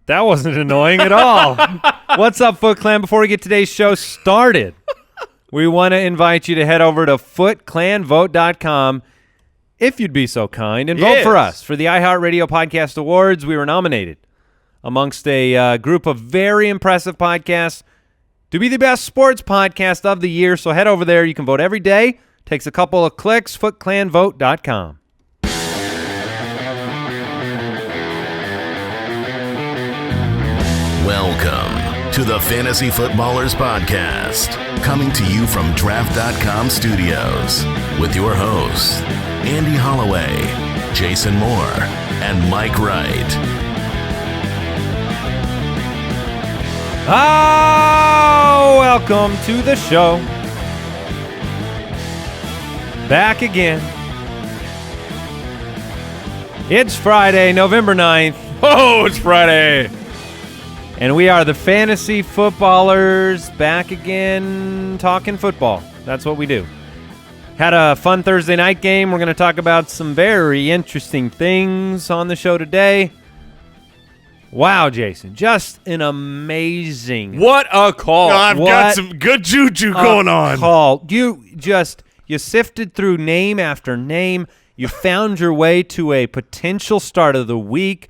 That wasn't annoying at all. What's up, FootClan? Before we get today's show started, we want to invite you to head over to FootClanVote.com, if you'd be so kind, and vote for us. For the iHeartRadio Podcast Awards, we were nominated amongst a group of very impressive podcasts to be the best sports podcast of the year. So head over there. You can vote every day. Takes a couple of clicks. FootClanVote.com. Welcome to the Fantasy Footballers Podcast, coming to you from Draft.com Studios with your hosts, Andy Holloway, Jason Moore, and Mike Wright. Oh, welcome to the show. Back again. It's Friday, November 9th. Oh, it's Friday. And we are the Fantasy Footballers back again talking football. That's what we do. Had a fun Thursday night game. We're going to talk about some very interesting things on the show today. Wow, Jason, just an amazing. What a call. I've got some good juju going on. Call. You sifted through name after name. You found your way to a potential start of the week.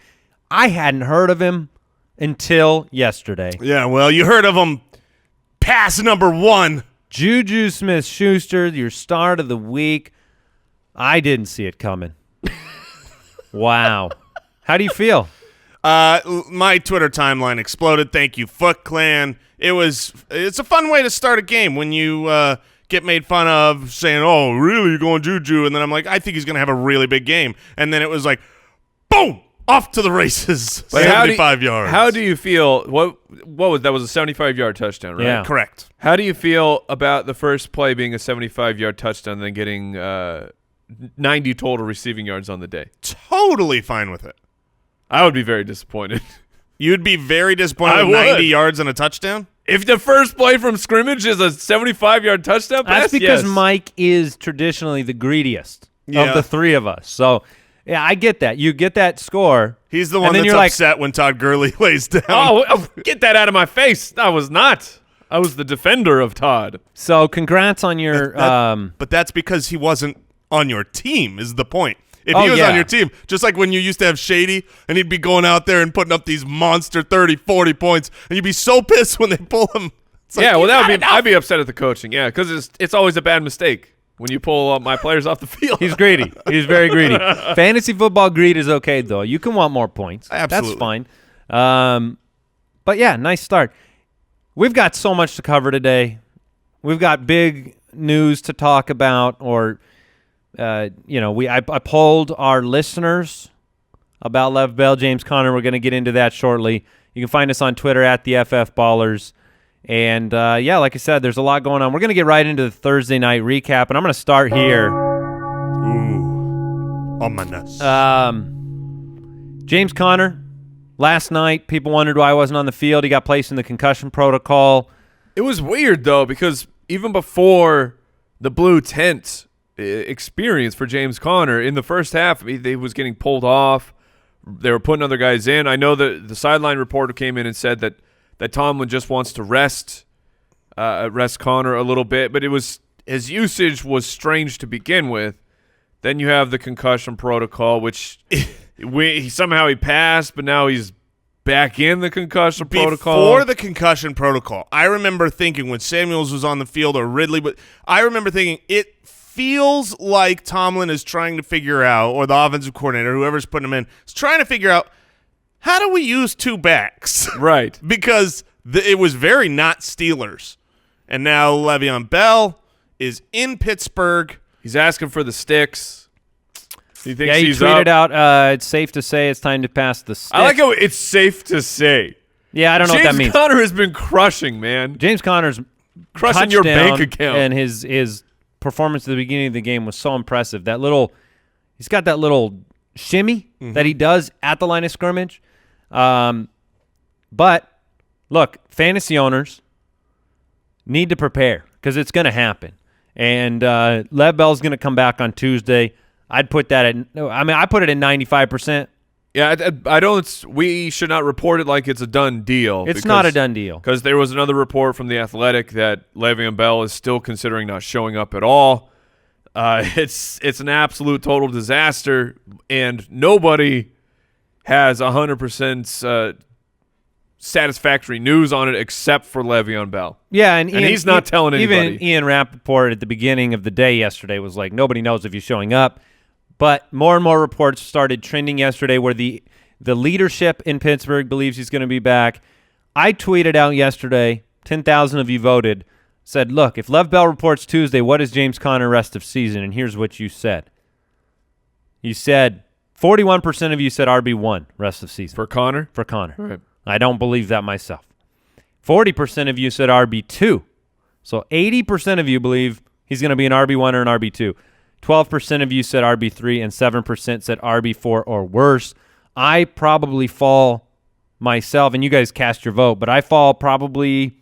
I hadn't heard of him until yesterday. Yeah, well, you heard of him. Pass number one. Juju Smith-Schuster, your start of the week. I didn't see it coming. Wow. How do you feel? My Twitter timeline exploded. Thank you, FootClan. It's a fun way to start a game when you get made fun of saying, "Oh, really, you're going Juju?" And then I'm like, I think he's going to have a really big game. And then it was like, boom, off to the races. But 75 yards. How do you feel? What was that? Was a 75-yard touchdown, right? Yeah. Correct. How do you feel about the first play being a 75-yard touchdown, then getting 90 total receiving yards on the day? Totally fine with it. I would be very disappointed. You'd be very disappointed I with would. 90 yards and a touchdown? If the first play from scrimmage is a 75-yard touchdown pass, That's because yes. Mike is traditionally the greediest Yeah. of the three of us. So, yeah, I get that. You get that score. He's the and one then that's you're like, upset when Todd Gurley lays down. Oh, get that out of my face. I was not. I was the defender of Todd. So, congrats on your But that's because he wasn't on your team is the point. If he was yeah. on your team, just like when you used to have Shady and he'd be going out there and putting up these monster 30, 40 points, and you'd be so pissed when they pull him. It's like, Yeah, well, "You got I'd be upset at the coaching. Yeah, because it's always a bad mistake when you pull my players off the field. He's greedy. He's very greedy. Fantasy football greed is okay, though. You can want more points. Absolutely. That's fine. But, yeah, nice start. We've got so much to cover today. We've got big news to talk about, or I polled our listeners about Lev Bell, James Conner. We're going to get into that shortly. You can find us on Twitter at the FF Ballers. And, like I said, there's a lot going on. We're going to get right into the Thursday night recap, and I'm going to start here. Ooh, ominous. James Conner, last night, people wondered why I wasn't on the field. He got placed in the concussion protocol. It was weird, though, because even before the blue tent experience for James Conner, in the first half, he was getting pulled off. They were putting other guys in. I know that the sideline reporter came in and said that Tomlin just wants to rest Conner a little bit, but his usage was strange to begin with. Then you have the concussion protocol, which somehow he passed, but now he's back in the concussion protocol. Before the concussion protocol, I remember thinking when Samuels was on the field or Ridley, but I remember thinking it feels like Tomlin is trying to figure out, or the offensive coordinator, whoever's putting him in, is trying to figure out, how do we use two backs? Right. Because it was very not Steelers. And now Le'Veon Bell is in Pittsburgh. He's asking for the sticks. He thinks He he's tweeted up. out, it's safe to say it's time to pass the stick. I like how it's safe to say. Yeah, I don't know what that means. James Conner has been crushing, man. James Conner's Crushing your touchdown bank account. and his performance at the beginning of the game was so impressive. He's got that little shimmy that he does at the line of scrimmage. But look, fantasy owners need to prepare because it's going to happen. And Lev Bell's going to come back on Tuesday. I put it at 95%. Yeah, I don't. We should not report it like it's a done deal. It's not a done deal. Because there was another report from The Athletic that Le'Veon Bell is still considering not showing up at all. It's an absolute total disaster, and nobody has 100% satisfactory news on it except for Le'Veon Bell. Yeah, and he's not telling anybody. Even Ian Rappaport at the beginning of the day yesterday was like, nobody knows if he's showing up. But more and more reports started trending yesterday where the leadership in Pittsburgh believes he's going to be back. I tweeted out yesterday, 10,000 of you voted, said, look, if Lev Bell reports Tuesday, what is James Conner rest of season? And here's what you said. You said 41% of you said RB1 rest of season. For Conner? For Conner. Right. I don't believe that myself. 40% of you said RB2. So 80% of you believe he's going to be an RB1 or an RB2. 12% of you said RB3 and 7% said RB4 or worse. I probably fall myself, and you guys cast your vote, but I fall probably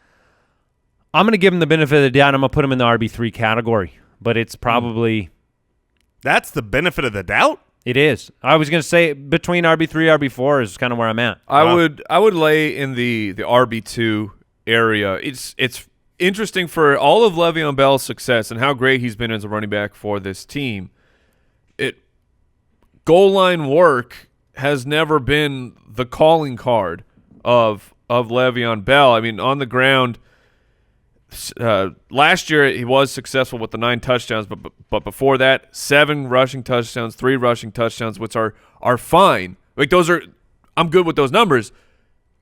– I'm going to give him the benefit of the doubt. I'm going to put him in the RB3 category, but it's probably – That's the benefit of the doubt? It is. I was going to say between RB3 RB4 is kind of where I'm at. I would lay in the RB2 area. It's interesting for all of Le'Veon Bell's success and how great he's been as a running back for this team. Goal line work has never been the calling card of Le'Veon Bell. I mean, on the ground, last year he was successful with the 9 touchdowns, but before that, 7 rushing touchdowns, 3 rushing touchdowns, which are fine. Like I'm good with those numbers.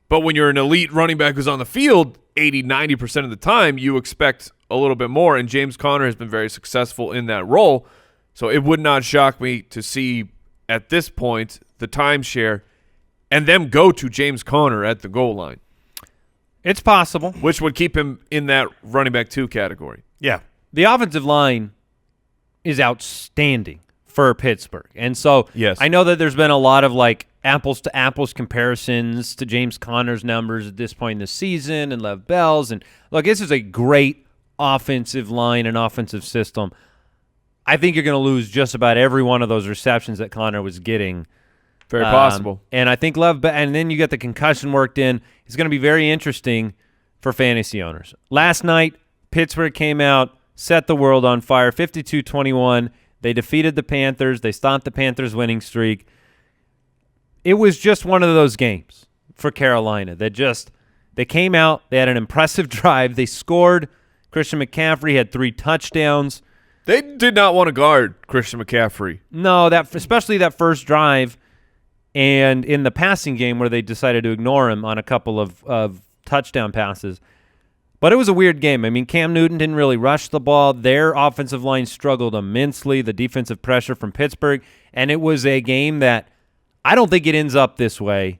But when you're an elite running back who's on the field 80-90% of the time, you expect a little bit more, and James Conner has been very successful in that role. So it would not shock me to see at this point the timeshare and them go to James Conner at the goal line. It's possible. Which would keep him in that running back 2 category. Yeah. The offensive line is outstanding for Pittsburgh. And so yes. I know that there's been a lot of like apples to apples comparisons to James Conner's numbers at this point in the season and Lev Bell's. And look, this is a great offensive line and offensive system. I think you're going to lose just about every one of those receptions that Conner was getting. Very possible. And I think and then you get the concussion worked in. It's going to be very interesting for fantasy owners. Last night, Pittsburgh came out, set the world on fire, 52-21. They defeated the Panthers. They stopped the Panthers' winning streak. It was just one of those games for Carolina that they came out, they had an impressive drive. They scored. Christian McCaffrey had 3 touchdowns. They did not want to guard Christian McCaffrey. No, especially that first drive. And in the passing game where they decided to ignore him on a couple of touchdown passes. But it was a weird game. I mean, Cam Newton didn't really rush the ball. Their offensive line struggled immensely, the defensive pressure from Pittsburgh. And it was a game that I don't think it ends up this way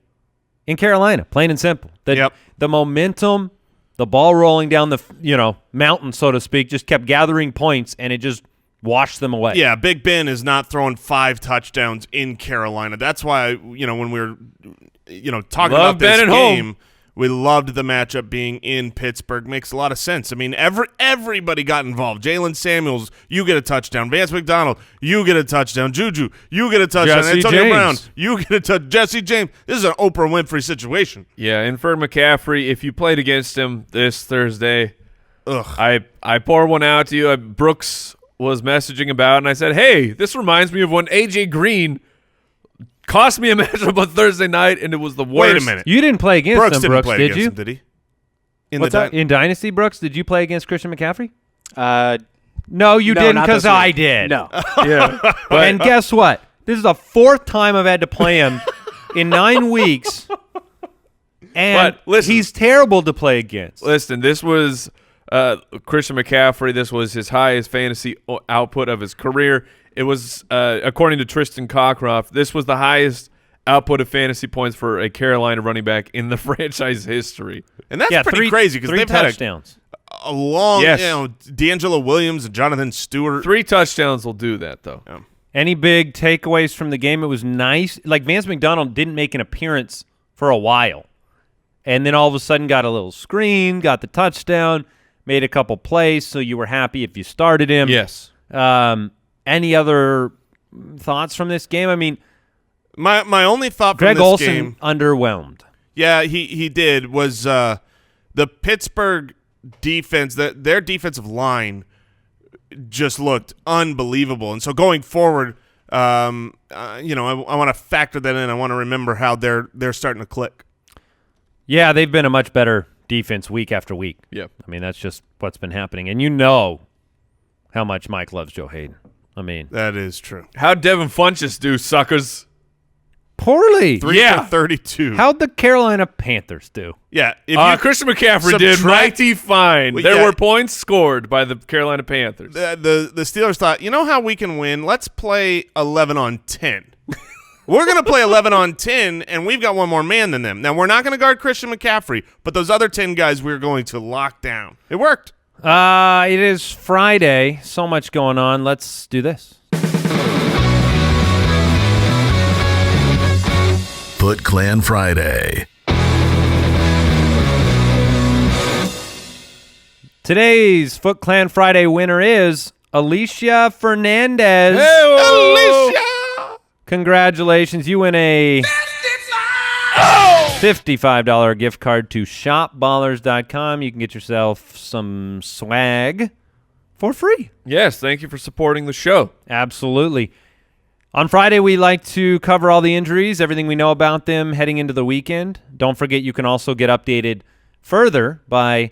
in Carolina, plain and simple. The momentum, the ball rolling down the mountain, so to speak, just kept gathering points, and it just washed them away. Yeah, Big Ben is not throwing 5 touchdowns in Carolina. That's why, when we were, talking about this game, we loved the matchup being in Pittsburgh. Makes a lot of sense. I mean, everybody got involved. Jalen Samuels, you get a touchdown. Vance McDonald, you get a touchdown. Juju, you get a touchdown. Jesse Antonio James. Brown, you get a touchdown. Jesse James. This is an Oprah Winfrey situation. Yeah, and for McCaffrey, if you played against him this Thursday, ugh, I pour one out to you. Brooks was messaging about, and I said, hey, this reminds me of when A.J. Green cost me a matchup on Thursday night, and it was the worst. Wait a minute. You didn't play against Brooks him, didn't Brooks, play did against you? him, did he? In Dynasty, Brooks, did you play against Christian McCaffrey? No, you didn't, not because this week. I did. No. Yeah. And guess what? This is the 4th time I've had to play him in 9 weeks, and But listen- he's terrible to play against. Listen, this was Christian McCaffrey. This was his highest fantasy output of his career. It was, according to Tristan Cockcroft, this was the highest output of fantasy points for a Carolina running back in the franchise history. And that's pretty crazy because they've touchdowns. had a long, Yes. D'Angelo Williams and Jonathan Stewart. 3 touchdowns will do that, though. Yeah. Any big takeaways from the game? It was nice. Like, Vance McDonald didn't make an appearance for a while. And then all of a sudden got a little screen, got the touchdown, made a couple plays, so you were happy if you started him. Yes. Any other thoughts from this game? I mean, My only thought Greg from this Olsen game, underwhelmed. yeah, he did, was the Pittsburgh defense, their defensive line just looked unbelievable. And so going forward, I want to factor that in. I want to remember how they're starting to click. Yeah, they've been a much better defense week after week. Yep. I mean, that's just what's been happening. And you know how much Mike loves Joe Hayden. I mean, That is true. How'd Devin Funchess do, suckers? poorly. 3 for 32. How'd the Carolina Panthers do? Yeah. If Christian McCaffrey did subtract- mighty fine. Well, There yeah. were points scored by the Carolina Panthers. the Steelers thought, you know how we can win? Let's play 11 on 10. We're going to play 11 on 10, and we've got one more man than them. Now, we're not going to guard Christian McCaffrey, but those other 10 guys we're going to lock down. It worked. It is Friday. So much going on. Let's do this. FootClan Friday. Today's FootClan Friday winner is Alicia Fernandez. Alicia! Congratulations. You win a $55 gift card to shopballers.com. You can get yourself some swag for free. Yes, thank you for supporting the show. Absolutely. On Friday, we like to cover all the injuries, everything we know about them heading into the weekend. Don't forget, you can also get updated further by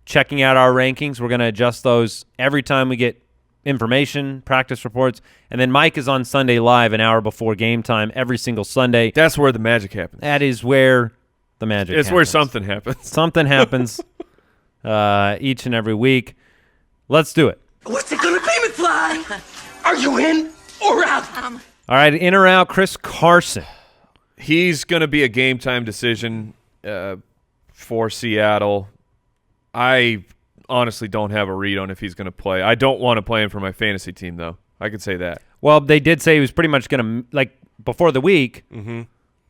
checking out our rankings. We're going to adjust those every time we get information, practice reports. And then Mike is on Sunday Live an hour before game time every single Sunday. That's where the magic happens. That is where the magic It's happens. where something happens. Something happens each and every week. Let's do it. What's it gonna be, McFly? Are you in or out? All right, in or out, Chris Carson. He's going to be a game time decision for Seattle. I honestly don't have a read on if he's going to play. I don't want to play him for my fantasy team, though. I could say that. Well, they did say he was pretty much going to, like, before the week,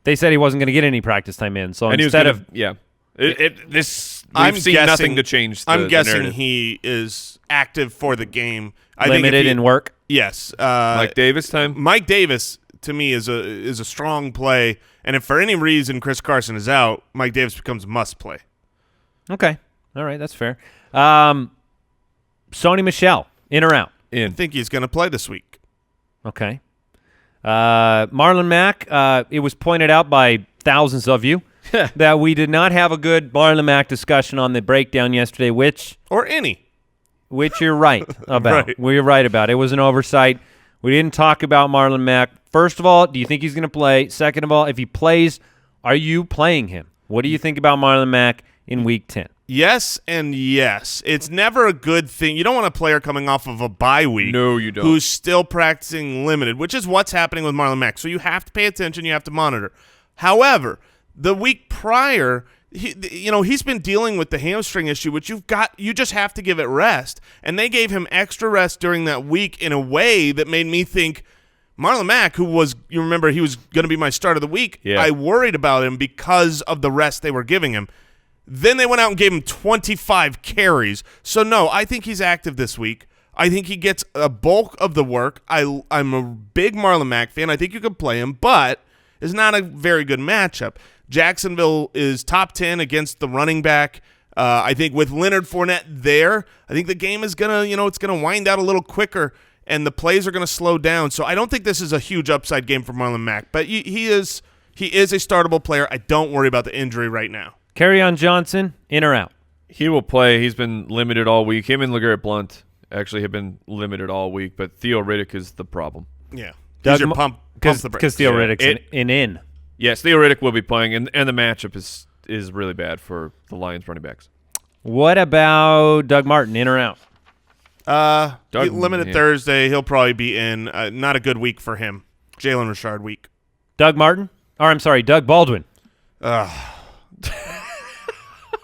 they said he wasn't going to get any practice time in. So And instead he was gonna, we've I'm seen guessing- nothing to change the I'm guessing narrative. he is active for the game. I limited think if he, in work. Yes. Mike Davis time? Mike Davis, to me, is a strong play. And if for any reason Chris Carson is out, Mike Davis becomes a must play. Okay. All right, that's fair. Sony Michel, in or out? I think he's going to play this week. Okay. Marlon Mack, it was pointed out by thousands of you that we did not have a good Marlon Mack discussion on the breakdown yesterday, which Or any. you're right about. Right. We're right about. It was an oversight. We didn't talk about Marlon Mack. First of all, do you think he's going to play? Second of all, if he plays, are you playing him? What do you think about Marlon Mack in Week 10? Yes and yes. It's never a good thing. You don't want a player coming off of a bye week No, you don't. who's still practicing limited, which is what's happening with Marlon Mack. So you have to pay attention. You have to monitor. However, the week prior, he's been dealing with the hamstring issue, which you just have to give it rest. And they gave him extra rest during that week in a way that made me think Marlon Mack, who was, you remember, he was going to be my start of the week. Yeah. I worried about him because of the rest they were giving him. Then they went out and gave him 25 carries. So, no, I think he's active this week. I think he gets a bulk of the work. I'm a big Marlon Mack fan. I think you could play him, but it's not a very good matchup. Jacksonville is top 10 against the running back. I think with Leonard Fournette there, I think the game is going to, it's going to wind out a little quicker, and the plays are going to slow down. So I don't think this is a huge upside game for Marlon Mack, but he is a startable player. I don't worry about the injury right now. Kerryon Johnson, in or out? He will play. He's been limited all week. Him and LeGarrette Blount actually have been limited all week, but Theo Riddick is the problem. Yeah. Doug He's your Mo- pump Because the brakes. Theo Yeah. Riddick's in. Yes, Theo Riddick will be playing, and the matchup is really bad for the Lions running backs. What about Doug Martin, in or out? Limited yeah. Thursday. He'll probably be in. Not a good week for him. Jalen Richard week. Doug Martin? Or, I'm sorry, Doug Baldwin.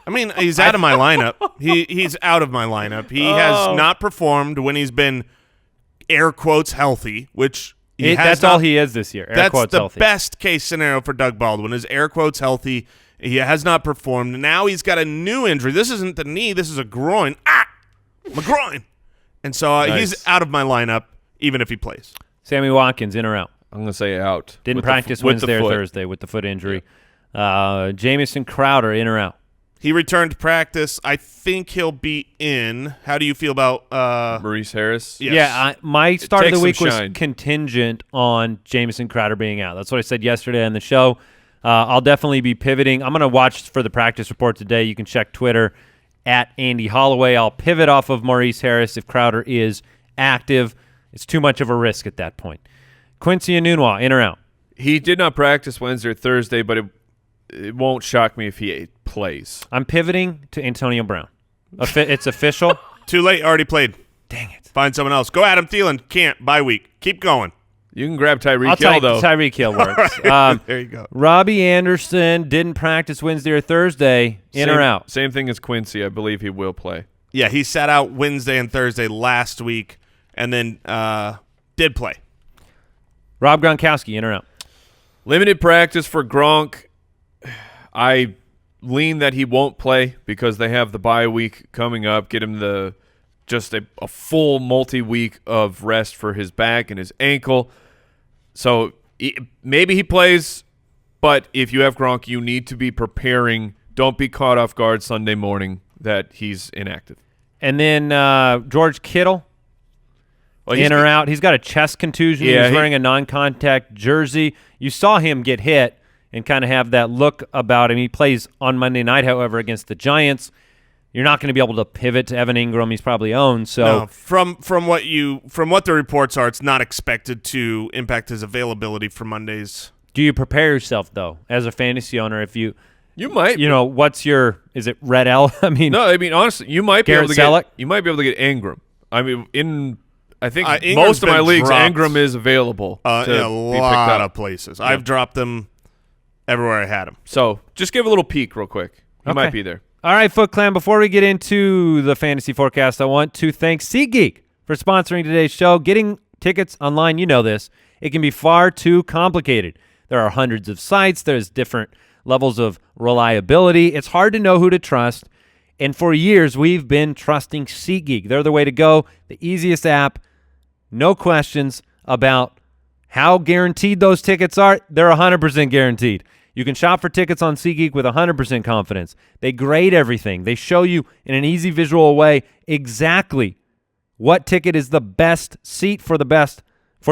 I mean, he's out of my lineup. He's out of my lineup. He has not performed when he's been air quotes healthy, which he has That's not. all he is this year. Air That's quotes the healthy. best case scenario for Doug Baldwin is air quotes healthy. He has not performed. Now he's got a new injury. This isn't the knee. This is a groin. My groin. And so Nice. he's out of my lineup, even if he plays. Sammy Watkins, in or out? I'm going to say out. Didn't with practice with the Wednesday or foot. Thursday with the foot injury. Jamison Crowder, in or out? He returned to practice. I think he'll be in. How do you feel about Maurice Harris. Yes. Yeah, my start of takes the week some was shine. contingent on Jamison Crowder being out. That's what I said yesterday on the show. I'll definitely be pivoting. I'm going to watch for the practice report today. You can check Twitter at Andy Holloway. I'll pivot off of Maurice Harris if Crowder is active. It's too much of a risk at that point. Quincy Enunwa, in or out? He did not practice Wednesday or Thursday, but it won't shock me if he plays. I'm pivoting to Antonio Brown. It's official. Too late. Already played. Dang it. Find someone else. Go Adam Thielen. Can't. Bye week. Keep going. You can grab Tyreek I'll Hill, take though. Tyreek Hill works. There you go. Robbie Anderson didn't practice Wednesday or Thursday. In or out? Same thing as Quincy. I believe he will play. Yeah, he sat out Wednesday and Thursday last week, and then did play. Rob Gronkowski, in or out? Limited practice for Gronk. I lean that he won't play because they have the bye week coming up. Get him a full multi-week of rest for his back and his ankle. So maybe he plays, but if you have Gronk, you need to be preparing. Don't be caught off guard Sunday morning that he's inactive. And then George Kittle, Well, in or out? He's got a chest contusion. Yeah, He's wearing a non-contact jersey. You saw him get hit and kind of have that look about him. He plays on Monday night, however, against the Giants. You're not going to be able to pivot to Evan Ingram. He's probably owned. So No, from what the reports are, it's not expected to impact his availability for Mondays. do you prepare yourself, though, as a fantasy owner? If you might. what's your – is it Red L? I mean, No, I mean honestly, you might Garrett be able to Selleck? get. You might be able to get Ingram. I mean, I think Ingram's most of my been leagues, dropped, Ingram is available to in a be picked lot up. of places. I've dropped them everywhere I had them. So just give a little peek real quick. He might Okay. be there. All right, Foot Clan, before we get into the fantasy forecast, I want to thank SeatGeek for sponsoring today's show. Getting tickets online, you know this, it can be far too complicated. There are hundreds of sites. There's different levels of reliability. It's hard to know who to trust. And for years, we've been trusting SeatGeek. They're the way to go, the easiest app, no questions about how guaranteed those tickets are. They're 100% guaranteed. You can shop for tickets on SeatGeek with 100% confidence. They grade everything. They show you in an easy visual way exactly what ticket is the best seat for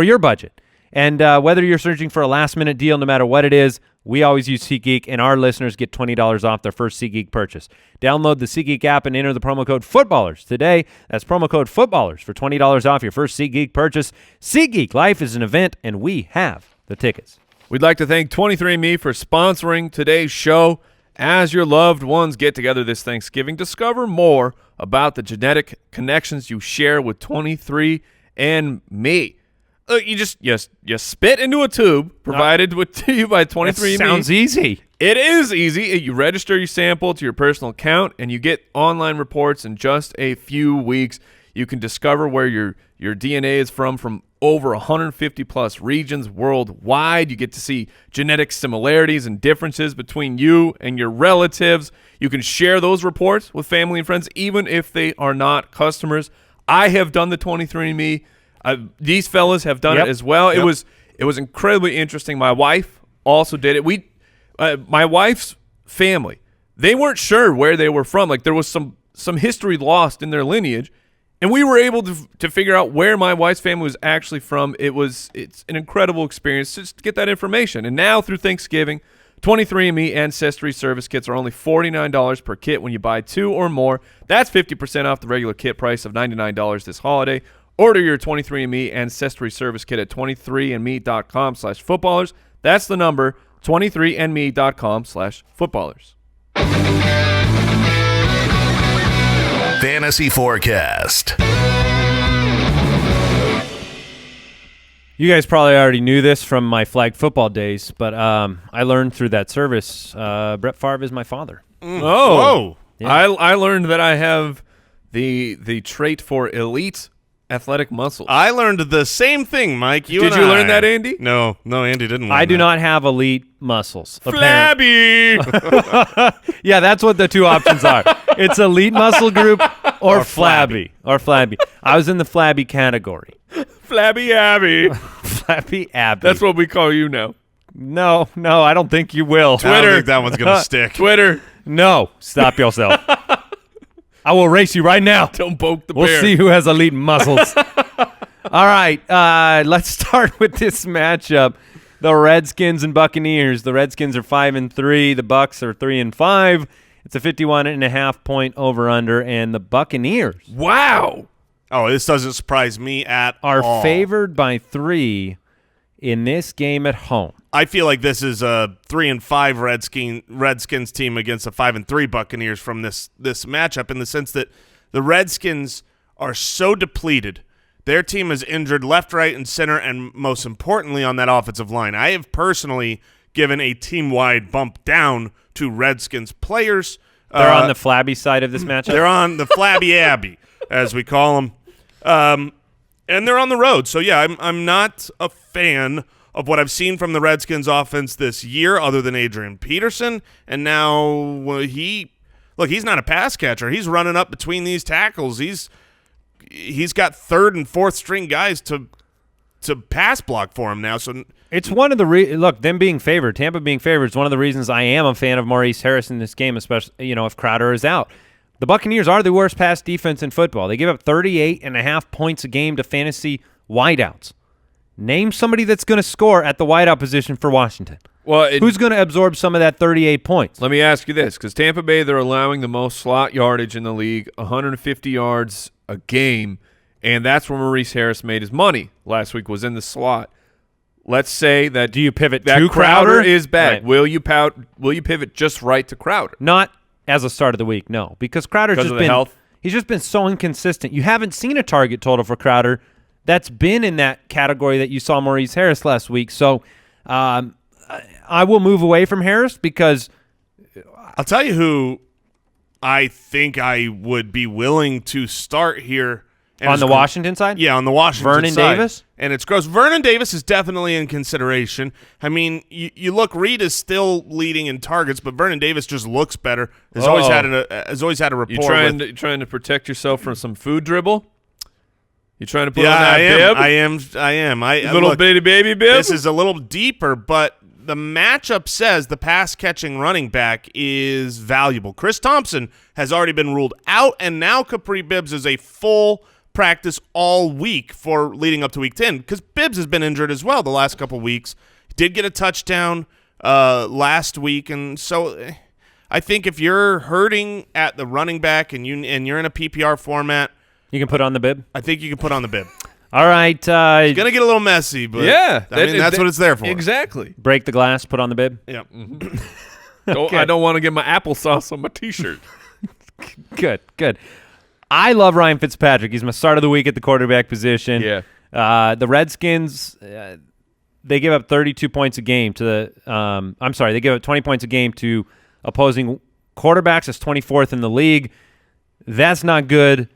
your budget. And whether you're searching for a last-minute deal, no matter what it is, we always use SeatGeek, and our listeners get $20 off their first SeatGeek purchase. Download the SeatGeek app and enter the promo code FOOTBALLERS today. That's promo code FOOTBALLERS for $20 off your first SeatGeek purchase. SeatGeek, life is an event, and we have the tickets. We'd like to thank 23andMe for sponsoring today's show. As your loved ones get together this Thanksgiving, discover more about the genetic connections you share with 23andMe. You spit into a tube provided to you by 23andMe. Sounds easy. It is easy. You register your sample to your personal account, and you get online reports in just a few weeks. You can discover where your DNA is from over 150-plus regions worldwide. You get to see genetic similarities and differences between you and your relatives. You can share those reports with family and friends, even if they are not customers. I have done the 23andMe. These fellas have done it as well. Yep. It was incredibly interesting. My wife also did it. My wife's family, they weren't sure where they were from. Like there was some history lost in their lineage, and we were able to figure out where my wife's family was actually from. It's an incredible experience just to get that information. And now through Thanksgiving, 23andMe Ancestry Service Kits are only $49 per kit when you buy 2 or more. That's 50% off the regular kit price of $99 this holiday. Order your 23andMe Ancestry Service Kit at 23andme.com/footballers. That's the number, 23andme.com/footballers. Fantasy Forecast. You guys probably already knew this from my flag football days, but I learned through that service Brett Favre is my father. Oh, Yeah. I learned that I have the trait for elite athletic muscles. I learned the same thing, Mike. Did you learn that, Andy? No, Andy didn't learn I do that. not have elite muscles. Flabby. Yeah, that's what the two options are. It's elite muscle group or flabby. I was in the flabby category. Flabby Abby. Flappy Abby. That's what we call you now. No, I don't think you will. I don't think that one's going to stick. Twitter. No, stop yourself. I will race you right now. Don't poke the We'll bear. see who has elite muscles. All right, let's start with this matchup. The Redskins and Buccaneers. The Redskins are 5-3. The Bucs are 3-5. It's a 51.5 point over/under, and the Buccaneers Wow. Oh, this doesn't surprise me at are all. favored by 3 in this game at home. I feel like this is a 3-5 Redskins team against a 5-3 Buccaneers from this matchup, in the sense that the Redskins are so depleted. Their team is injured left, right, and center, and most importantly on that offensive line. I have personally given a team-wide bump down to Redskins players. They're on the flabby side of this matchup. They're on the Flabby Abbey, as we call them. And they're on the road. So, yeah, I'm not a fan of what I've seen from the Redskins offense this year, other than Adrian Peterson. And now he's not a pass catcher. He's running up between these tackles. He's got third and fourth string guys to pass block for him now. So it's one of the look, them being favored, Tampa being favored, is one of the reasons I am a fan of Maurice Harris in this game, especially if Crowder is out. The Buccaneers are the worst pass defense in football. They give up 38.5 points a game to fantasy wideouts. Name somebody that's going to score at the wideout position for Washington. Well, who's going to absorb some of that 38 points? Let me ask you this, because Tampa Bay, they're allowing the most slot yardage in the league, 150 yards a game, and that's where Maurice Harris made his money last week, was in the slot. Let's say that do you pivot that to Crowder is bad. Right. Will you pivot just right to Crowder? Not as a start of the week, no, because Crowder's just of the been health? He's just been so inconsistent. You haven't seen a target total for Crowder that's been in that category that you saw Maurice Harris last week. So I will move away from Harris because I'll tell you who I think I would be willing to start here. On the Washington side? Yeah, on the Washington Vernon side. Davis? And it's gross. Vernon Davis is definitely in consideration. I mean, you look, Reed is still leading in targets, but Vernon Davis just looks better. Has always had a rapport. You trying to protect yourself from some food dribble? You trying to put on that bib? I am. Little bitty baby bib? This is a little deeper, but the matchup says the pass-catching running back is valuable. Chris Thompson has already been ruled out, and now Capri Bibbs is a full practice all week for leading up to Week 10, because Bibbs has been injured as well the last couple weeks. He did get a touchdown last week, and so I think if you're hurting at the running back and you're in a PPR format, you can put on the bib. I think you can put on the bib. All right. It's going to get a little messy, but yeah, that's what it's there for. Exactly. Break the glass, put on the bib. Yeah. I don't want to get my applesauce on my T-shirt. Good. I love Ryan Fitzpatrick. He's my start of the week at the quarterback position. Yeah. The Redskins, they give up 32 points a game to the they give up 20 points a game to opposing quarterbacks. That's 24th in the league. That's not good.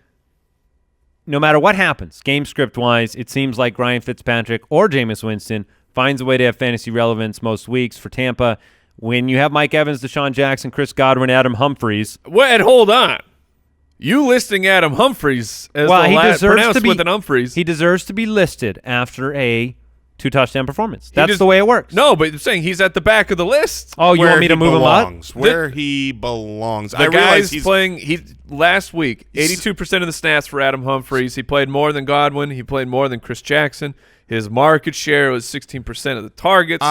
No matter what happens, game script-wise, it seems like Ryan Fitzpatrick or Jameis Winston finds a way to have fantasy relevance most weeks for Tampa. When you have Mike Evans, Deshaun Jackson, Chris Godwin, Adam Humphries. Wait, hold on. You listing Adam Humphries as he deserves to be with an Humphries. He deserves to be listed after a 2-touchdown performance. That's the way it works. No, but I'm saying he's at the back of the list. Oh, you want me to move him up? Where he belongs. The guy's playing. Last week, 82% of the stats for Adam Humphries. He played more than Godwin. He played more than Chris Jackson. His market share was 16% of the targets.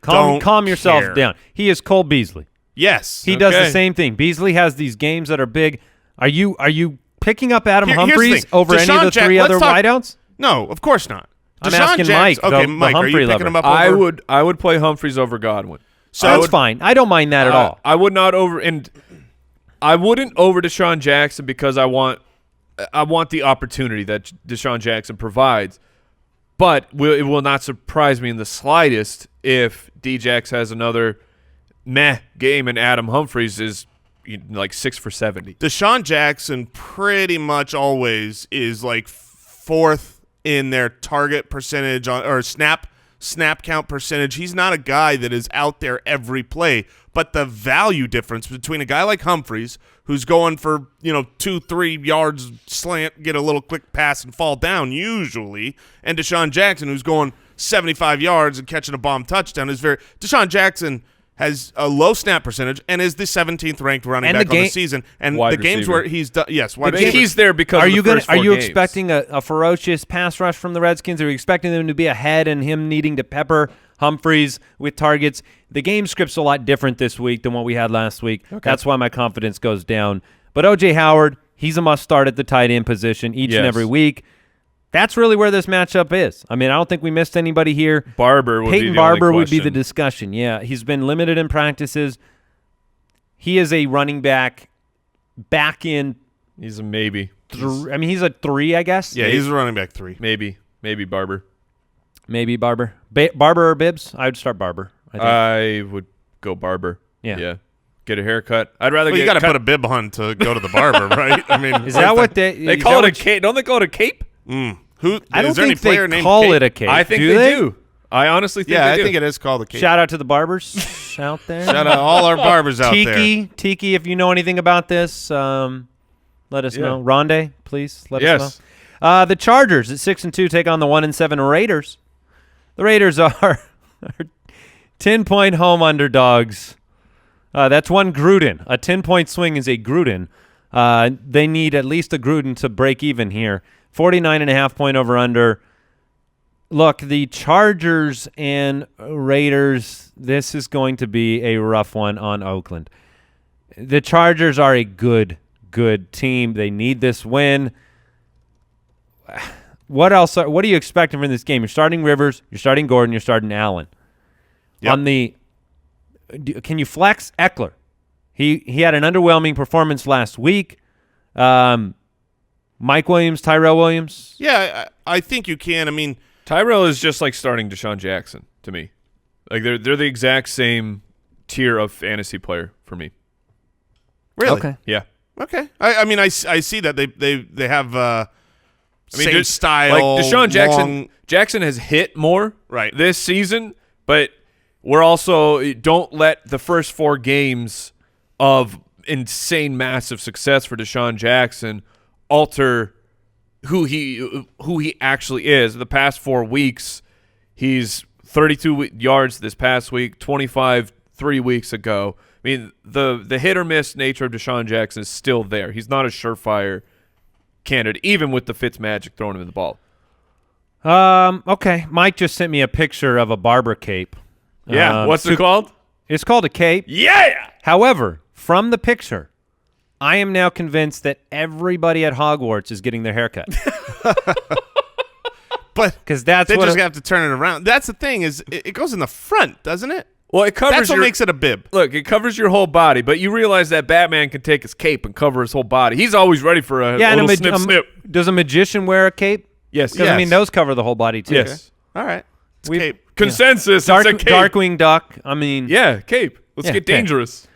Calm yourself down. He is Cole Beasley. Yes, he does the same thing. Beasley has these games that are big. Are you picking up Adam Humphries over any of the three other wideouts? No, of course not. I'm asking Mike. Okay, the Mike, are you picking him up? I would play Humphries over Godwin. So that's fine. I don't mind that at all. I would not I wouldn't over Deshaun Jackson because I want the opportunity that Deshaun Jackson provides. But it will not surprise me in the slightest if D-Jax has another meh game and Adam Humphries is like 6 for 70. Deshaun Jackson pretty much always is like fourth in their target percentage or snap snap count percentage. He's not a guy that is out there every play. But the value difference between a guy like Humphries, who's going for 2-3 yards slant, get a little quick pass and fall down usually, and Deshaun Jackson, who's going 75 yards and catching a bomb touchdown, is very. Deshaun Jackson has a low snap percentage and is the 17th ranked running back on the season. And wide the games receiver. where he's done, He's there because are of you the first Are four you games. expecting a ferocious pass rush from the Redskins? Are you expecting them to be ahead and him needing to pepper Humphries with targets? The game script's a lot different this week than what we had last week. Okay. That's why my confidence goes down. But O.J. Howard, he's a must-start at the tight end position each and every week. That's really where this matchup is. I mean, I don't think we missed anybody here. Peyton Barber would be the discussion. Yeah, he's been limited in practices. He is a running back in. He's a maybe. He's a 3, I guess. Yeah, he's a running back 3. Maybe Barber. Maybe Barber. Barber or Bibbs? I would start Barber. I would go Barber. Yeah. Get a haircut. I'd rather you got to put a bib on to go to the barber, right? I mean, is that what they call it a cape? Don't they call it a cape? I don't think they call it a cape. I think they do. I honestly think they do. I think it is called a cape. Shout out to the barbers out there. Shout out all our barbers out there. Tiki, if you know anything about this, let us know. Rondé, please let us know. The Chargers at 6-2 take on the 1-7 Raiders. The Raiders are 10-point home underdogs. That's one Gruden. A 10-point swing is a Gruden. They need at least a Gruden to break even here. 49.5-point over-under. Look, the Chargers and Raiders, this is going to be a rough one on Oakland. The Chargers are a good team. They need this win. What else? What are you expecting from this game? You're starting Rivers, you're starting Gordon, you're starting Allen. Yep. Can you flex Eckler? He had an underwhelming performance last week. Mike Williams, Tyrell Williams. Yeah, I think you can. I mean, Tyrell is just like starting Deshaun Jackson to me. Like they're the exact same tier of fantasy player for me. Really? Okay. Yeah. Okay. I mean, I see that they have same style. Like Deshaun Jackson has hit more this season, but we're also don't let the first 4 games of insane massive success for Deshaun Jackson alter who he actually is. The past 4 weeks, he's 32 yards this past week, 25 3 weeks ago. I mean, the hit or miss nature of Deshaun Jackson is still there. He's not a surefire candidate, even with the Fitzmagic throwing him the ball. Okay. Mike just sent me a picture of a barber cape. Yeah. What's it called? It's called a cape. Yeah. However, from the picture, I am now convinced that everybody at Hogwarts is getting their haircut. But because they just have to turn it around. That's the thing is it goes in the front, doesn't it? Well, it covers. That's what makes it a bib. Look, it covers your whole body, but you realize that Batman can take his cape and cover his whole body. He's always ready for a little snip. Does a magician wear a cape? Yes. Because I mean, those cover the whole body too. Yes. Okay. All right. It's cape. Consensus. It's a cape. Darkwing Duck. I mean, cape. Let's get dangerous.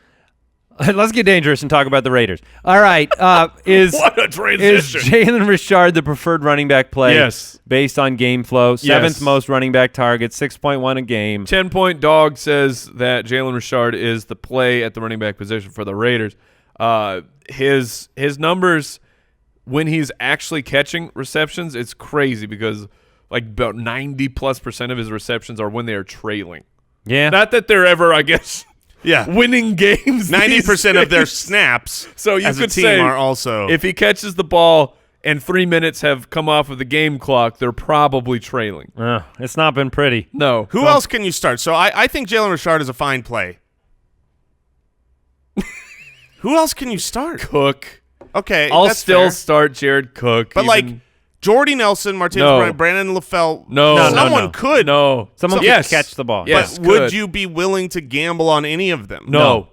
Let's get dangerous and talk about the Raiders. All right. What a transition. Is Jalen Richard the preferred running back play? Yes. Based on game flow. 7th most running back targets, 6.1 a game. 10-point dog says that Jalen Richard is the play at the running back position for the Raiders. His numbers when he's actually catching receptions, it's crazy because like about 90+% of his receptions are when they are trailing. Yeah. Not that they're ever, I guess, winning games. 90% of their snaps so you as could a team say are also. If he catches the ball and 3 minutes have come off of the game clock, they're probably trailing. It's not been pretty. No. Who else can you start? So I think Jalen Richard is a fine play. Who else can you start? Cook. Okay, I'll that's still fair. start Jared Cook. But like Jordy Nelson, Martinez Bryant, Brandon LaFell. Someone could. Someone could catch the ball. Yes, but would you be willing to gamble on any of them? No.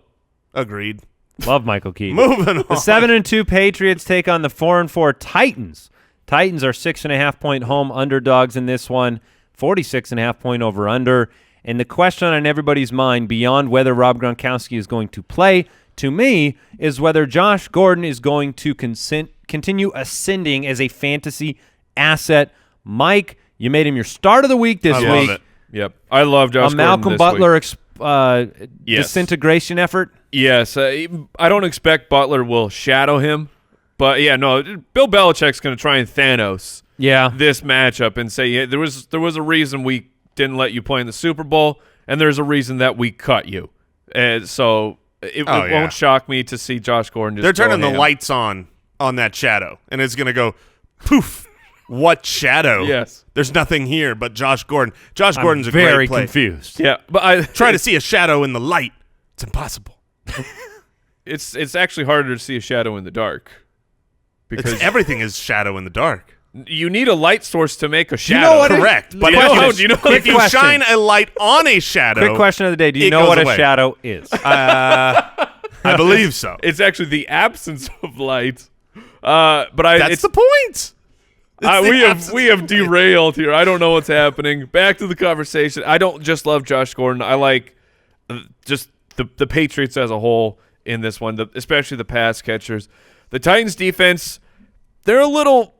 Agreed. Love Michael Keaton. Moving on. The 7-2 Patriots take on the 4-4 Titans. Titans are 6.5-point home underdogs in this one. 46.5-point over/under. And the question on everybody's mind, beyond whether Rob Gronkowski is going to play, to me, is whether Josh Gordon is going to continue ascending as a fantasy asset. Mike, you made him your start of the week this week. Yep. I love Josh Gordon Malcolm this Butler week. Yes. disintegration effort. Yes. I don't expect Butler will shadow him. But, yeah, no, Bill Belichick's going to try and Thanos this matchup and say, there was a reason we didn't let you play in the Super Bowl, and there's a reason that we cut you. So it won't shock me to see Josh Gordon just They're turning go the ham. lights on that shadow, and it's going to go poof. What shadow? Yes. There's nothing here but Josh Gordon. Josh Gordon's a very great play. confused. Yeah, but I Try to see a shadow in the light. It's impossible. it's actually harder to see a shadow in the dark because Everything is shadow in the dark. you need a light source to make a shadow. know what Correct. But if you shine a light on a shadow, Quick question of the day. Do you it know goes what away. a shadow is? I believe so. It's actually the absence of light. But That's the point. We have derailed here. I don't know what's happening. Back to the conversation. I don't just love Josh Gordon. I like just the Patriots as a whole in this one, especially the pass catchers. The Titans defense, they're a little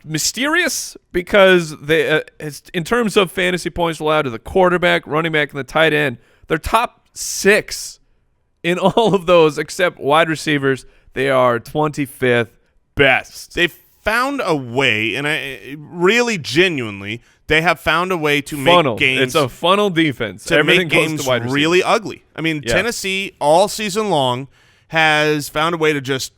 mysterious because they, in terms of fantasy points allowed to the quarterback, running back, and the tight end, they're top 6 in all of those except wide receivers. They are 25th best. They've found a way, and really genuinely, they have found a way to make games. It's a funnel defense. To Everything make goes games to wide receiver. really ugly. I mean, Yeah. Tennessee all season long has found a way to just,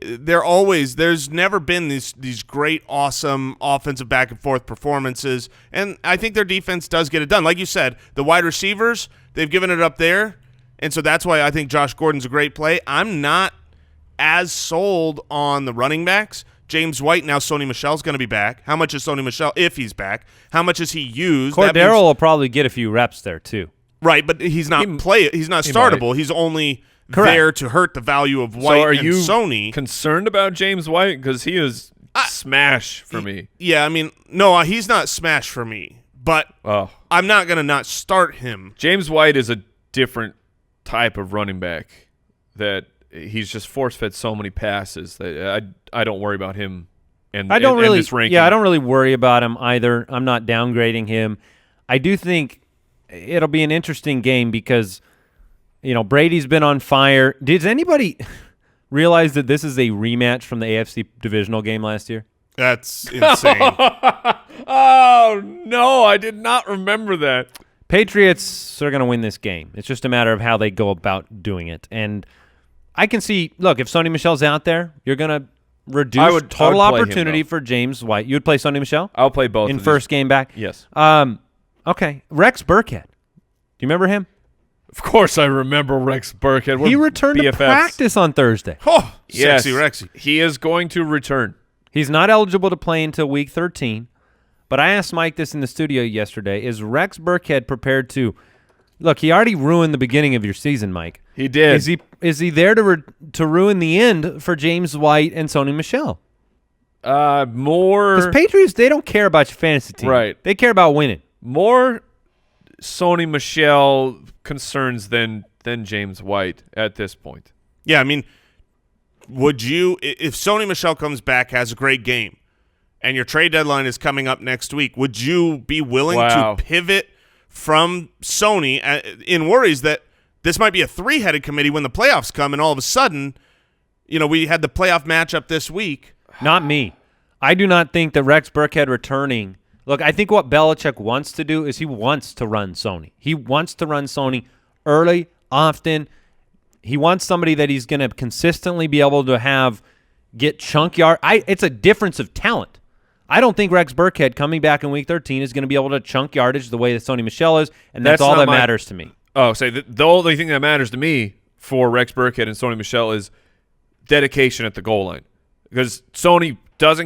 there's never been these great, awesome offensive back and forth performances, and I think their defense does get it done. Like you said, the wide receivers, they've given it up there, and so that's why I think Josh Gordon's a great play. I'm not as sold on the running backs. James White, now Sony Michel's going to be back. How much is Sony Michel, if he's back? How much is he used? Cordero will probably get a few reps there too. Right, but he's not He's not startable. He's only there to hurt the value of White So are and you Sony. concerned about James White? Because he is smash for me. Yeah, I mean, no, he's not smash for me, but I'm not going to not start him. James White is a different type of running back that he's just force-fed so many passes that I don't worry about him and I don't really this ranking. Yeah, I don't really worry about him either. I'm not downgrading him. I do think it'll be an interesting game because Brady's been on fire. Did anybody realize that this is a rematch from the AFC divisional game last year? That's insane. Oh, no, I did not remember that. Patriots are going to win this game. It's just a matter of how they go about doing it. And I can see, look, if Sony Michel's out there, you're going to reduce total play him, opportunity though. for James White. You would play Sony Michel? I'll play both in of these. first game back? Yes. Okay. Rex Burkhead. Do you remember him? Of course I remember Rex Burkhead. We're He returned to BFFs. practice on Thursday. Oh, Yes. sexy Rexy. He is going to return. He's not eligible to play until week 13. But I asked Mike this in the studio yesterday. Is Rex Burkhead prepared to – look, he already ruined the beginning of your season, Mike. He did. Is he there to ruin the end for James White and Sony Michel? More Because Patriots, they don't care about your fantasy team. Right. They care about winning. more Sony Michel concerns than James White at this point. Yeah, I mean, would you, if Sony Michel comes back, has a great game, and your trade deadline is coming up next week, would you be willing to pivot from Sony in worries that this might be a three-headed committee when the playoffs come, and all of a sudden, we had the playoff matchup this week. Not me. I do not think that Rex Burkhead returning. Look, I think what Belichick wants to do is he wants to run Sony. He wants to run Sony early, often. He wants somebody that he's going to consistently be able to get chunk yard. It's a difference of talent. I don't think Rex Burkhead coming back in Week 13 is going to be able to chunk yardage the way that Sony Michel is, and that's all that matters to me. Oh, the only thing that matters to me for Rex Burkhead and Sony Michel is dedication at the goal line. Because Sony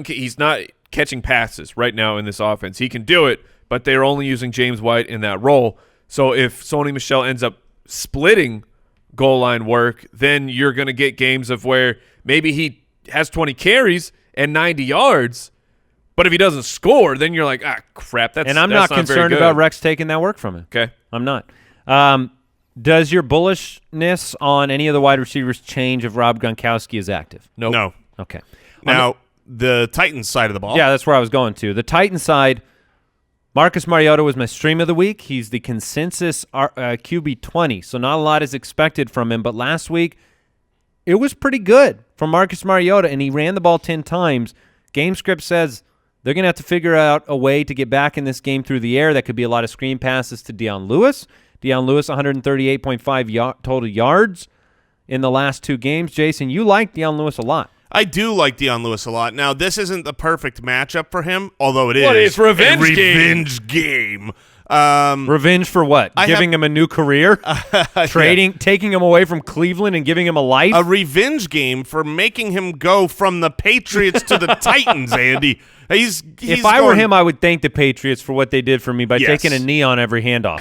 he's not catching passes right now in this offense. He can do it, but they're only using James White in that role. So if Sony Michel ends up splitting goal line work, then you're going to get games of where maybe he has 20 carries and 90 yards, but if he doesn't score, then you're like, crap, And I'm not concerned about Rex taking that work from him. Okay. I'm not. Does your bullishness on any of the wide receivers change if Rob Gronkowski is active? Nope. No. Okay. Now, the Titans side of the ball. Yeah, that's where I was going to. The Titans side, Marcus Mariota was my stream of the week. He's the consensus QB 20, so not a lot is expected from him. But last week, it was pretty good from Marcus Mariota, and he ran the ball 10 times. Game script says they're going to have to figure out a way to get back in this game through the air. That could be a lot of screen passes to Deion Lewis. Deion Lewis, 138.5 total yards in the last 2 games. Jason, you like Deion Lewis a lot. I do like Deion Lewis a lot. Now, this isn't the perfect matchup for him, although it is. What, it's revenge a revenge game. Revenge for what? Giving him a new career? Taking him away from Cleveland and giving him a life? A revenge game for making him go from the Patriots to the Titans, Andy. If I were him, I would thank the Patriots for what they did for me by taking a knee on every handoff.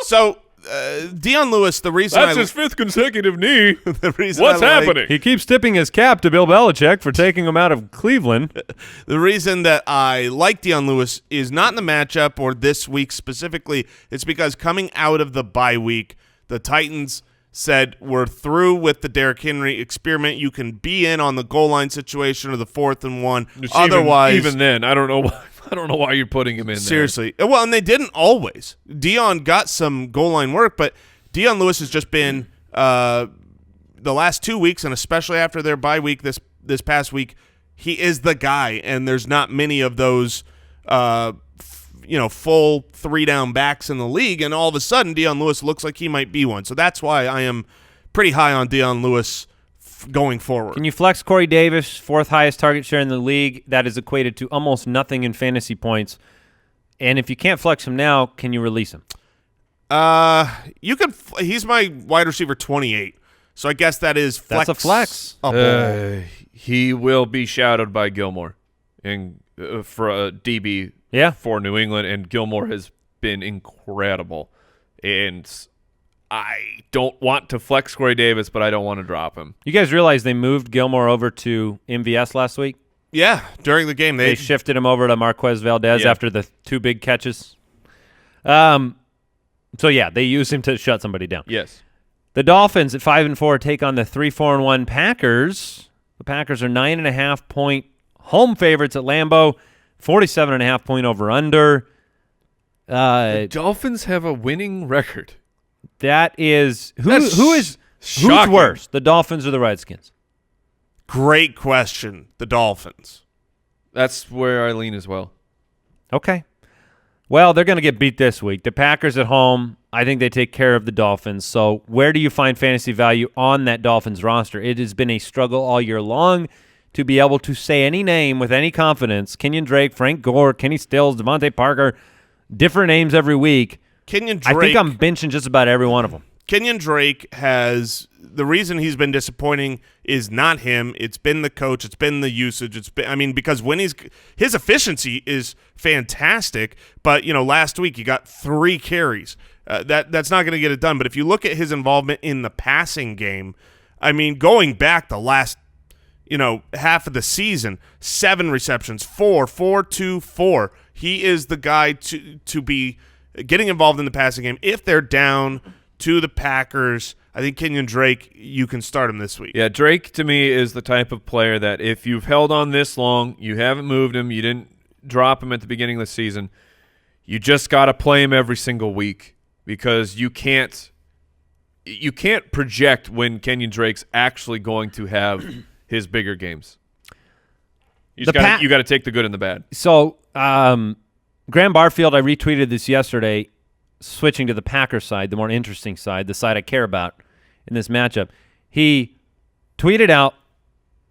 So, Deion Lewis, the reason That's his 5th consecutive knee. The reason What's happening? He keeps tipping his cap to Bill Belichick for taking him out of Cleveland. The reason that I like Deion Lewis is not in the matchup or this week specifically. It's because coming out of the bye week, the Titans said we're through with the Derrick Henry experiment. You can be in on the goal line situation or the 4th and 1. Otherwise, even then, I don't know why. I don't know why you're putting him in seriously. Well, and they didn't always. Deion got some goal line work, but Deion Lewis has just been the last 2 weeks, and especially after their bye week this past week, he is the guy, and there's not many of those full 3-down backs in the league, and all of a sudden Deion Lewis looks like he might be one. So that's why I am pretty high on Deion Lewis going forward. Can you flex Corey Davis, 4th highest target share in the league? That is equated to almost nothing in fantasy points. And if you can't flex him now, can you release him? You could. He's my wide receiver 28, so I guess that is flex. That's a flex. He will be shadowed by Gilmore and for a DB for New England, and Gilmore has been incredible. And I don't want to flex Corey Davis, but I don't want to drop him. You guys realize they moved Gilmore over to MVS last week? Yeah, during the game. They shifted him over to Marquez Valdez after the 2 big catches. So, yeah, they used him to shut somebody down. Yes. The Dolphins at 5-4 take on the 3-4-1 Packers. The Packers are 9.5-point home favorites at Lambeau, 47.5-point over-under. The Dolphins have a winning record. That is who's worse, the Dolphins or the Redskins? Great question. The Dolphins. That's where I lean as well. Okay. Well, they're going to get beat this week. The Packers at home, I think they take care of the Dolphins. So where do you find fantasy value on that Dolphins roster? It has been a struggle all year long to be able to say any name with any confidence. Kenyon Drake, Frank Gore, Kenny Stills, Devontae Parker, different names every week. Kenyon Drake, I think I'm benching just about every one of them. Kenyon Drake has – the reason he's been disappointing is not him. It's been the coach. It's been the usage. Because when his efficiency is fantastic, but, last week he got 3 carries. That's not going to get it done. But if you look at his involvement in the passing game, going back the last, half of the season, 7 receptions, 4, 2, 4. He is the guy to be getting involved in the passing game. If they're down to the Packers, I think Kenyon Drake, you can start him this week. Yeah, Drake to me is the type of player that if you've held on this long, you haven't moved him, you didn't drop him at the beginning of the season, you just got to play him every single week because you can't project when Kenyon Drake's actually going to have his bigger games. You got to take the good and the bad. So, Graham Barfield, I retweeted this yesterday, switching to the Packers side, the more interesting side, the side I care about in this matchup. He tweeted out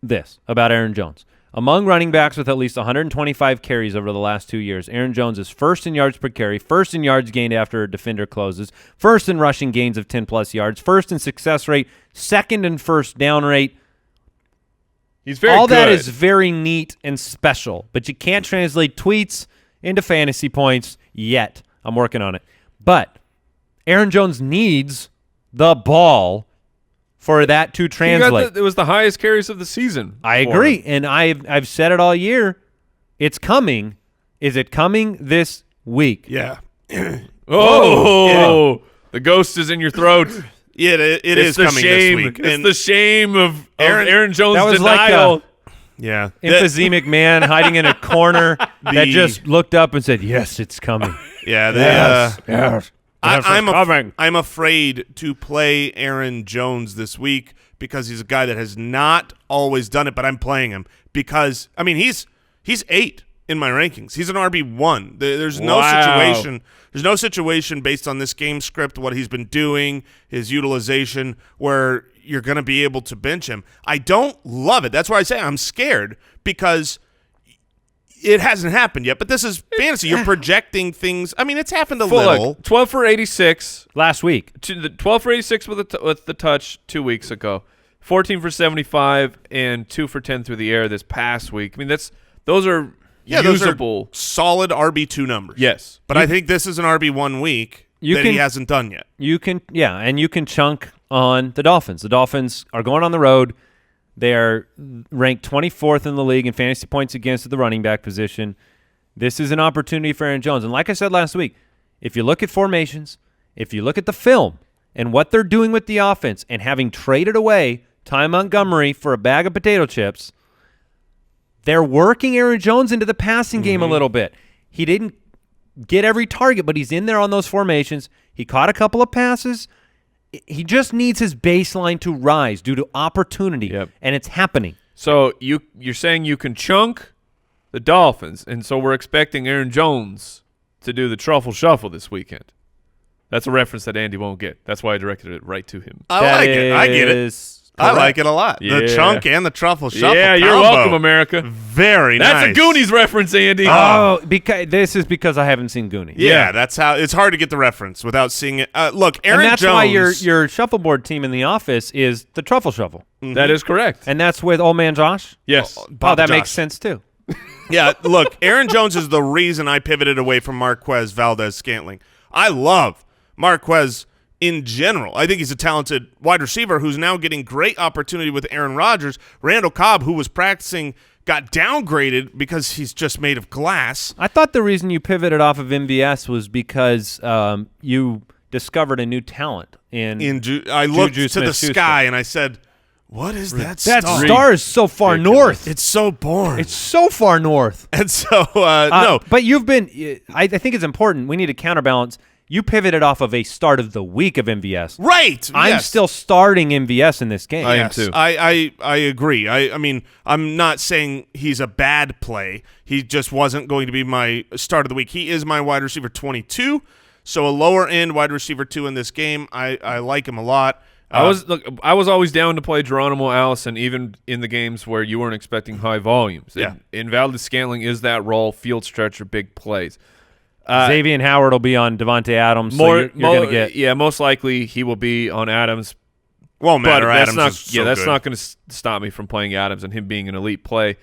this about Aaron Jones. Among running backs with at least 125 carries over the last 2 years, Aaron Jones is first in yards per carry, first in yards gained after a defender closes, first in rushing gains of 10-plus yards, first in success rate, second in first down rate. He's very All good. that is very neat and special, but you can't translate tweets into fantasy points yet. I'm working on it. But Aaron Jones needs the ball for that to translate. It was the highest carries of the season. I agree, and I've said it all year. It's coming. Is it coming this week? Yeah. Yeah. The ghost is in your throat. Yeah, it is coming shame. this week. It's the shame of Aaron Jones' that was denial. Yeah. emphysemic man hiding in a corner that just looked up and said, "Yes, it's coming." Yeah. Yes. I'm afraid to play Aaron Jones this week because he's a guy that has not always done it, but I'm playing him because, I mean, he's 8 in my rankings. He's an RB1. There's no situation. There's no situation based on this game script, what he's been doing, his utilization, where you're going to be able to bench him. I don't love it. That's why I say I'm scared because it hasn't happened yet. But this is fantasy. You're projecting things. I mean, it's happened a little. Look, 12 for 86 last week. 12 for 86 with the touch 2 weeks ago. 14 for 75 and 2 for 10 through the air this past week. I mean, those are usable. Those are solid RB2 numbers. Yes. But I think this is an RB1 week he hasn't done yet. You can chunk on the Dolphins. The Dolphins are going on the road. They are ranked 24th in the league in fantasy points against at the running back position. This is an opportunity for Aaron Jones. And like I said last week, if you look at formations, if you look at the film and what they're doing with the offense and having traded away Ty Montgomery for a bag of potato chips, they're working Aaron Jones into the passing game a little bit. He didn't get every target, but he's in there on those formations. He caught a couple of passes. He just needs his baseline to rise due to opportunity, and it's happening. So you're saying you can chunk the Dolphins, and so we're expecting Aaron Jones to do the truffle shuffle this weekend. That's a reference that Andy won't get. That's why I directed it right to him. I like it. I get it. I like it a lot. Yeah. The chunk and the truffle shuffle. Yeah, you're combo. welcome, America. Very That's nice. a Goonies reference, Andy. This is because I haven't seen Goonies. Yeah, that's how it's hard to get the reference without seeing it. Look, Aaron and that's Jones. why your shuffleboard team in the office is the truffle shuffle. That is correct. And that's with old man Josh? Yes. That makes sense too. Yeah, look, Aaron Jones is the reason I pivoted away from Marquez Valdez-Scantling. I love Marquez in general. I think he's a talented wide receiver who's now getting great opportunity with Aaron Rodgers. Randall Cobb, who was practicing, got downgraded because he's just made of glass. I thought the reason you pivoted off of MVS was because you discovered a new talent I looked to the sky and I said, what is that star? That star is so far north. It's so boring. It's so far north. And so, no. But you've been I think it's important. We need to counterbalance. You pivoted off of a start of the week of MVS. Right. I'm still starting MVS in this game. I am too. I agree. I mean, I'm not saying he's a bad play. He just wasn't going to be my start of the week. He is my wide receiver 22, so a lower end wide receiver 2 in this game. I like him a lot. I was always down to play Geronimo Allison even in the games where you weren't expecting high volumes. Yeah. And Valdez-Scantling is that role, field stretcher, big plays. Xavier Howard will be on Devontae Adams. You're going to get. Yeah, most likely he will be on Adams. Won't matter. But Adams that's is so that's good. not going to stop me from playing Adams and him being an elite play.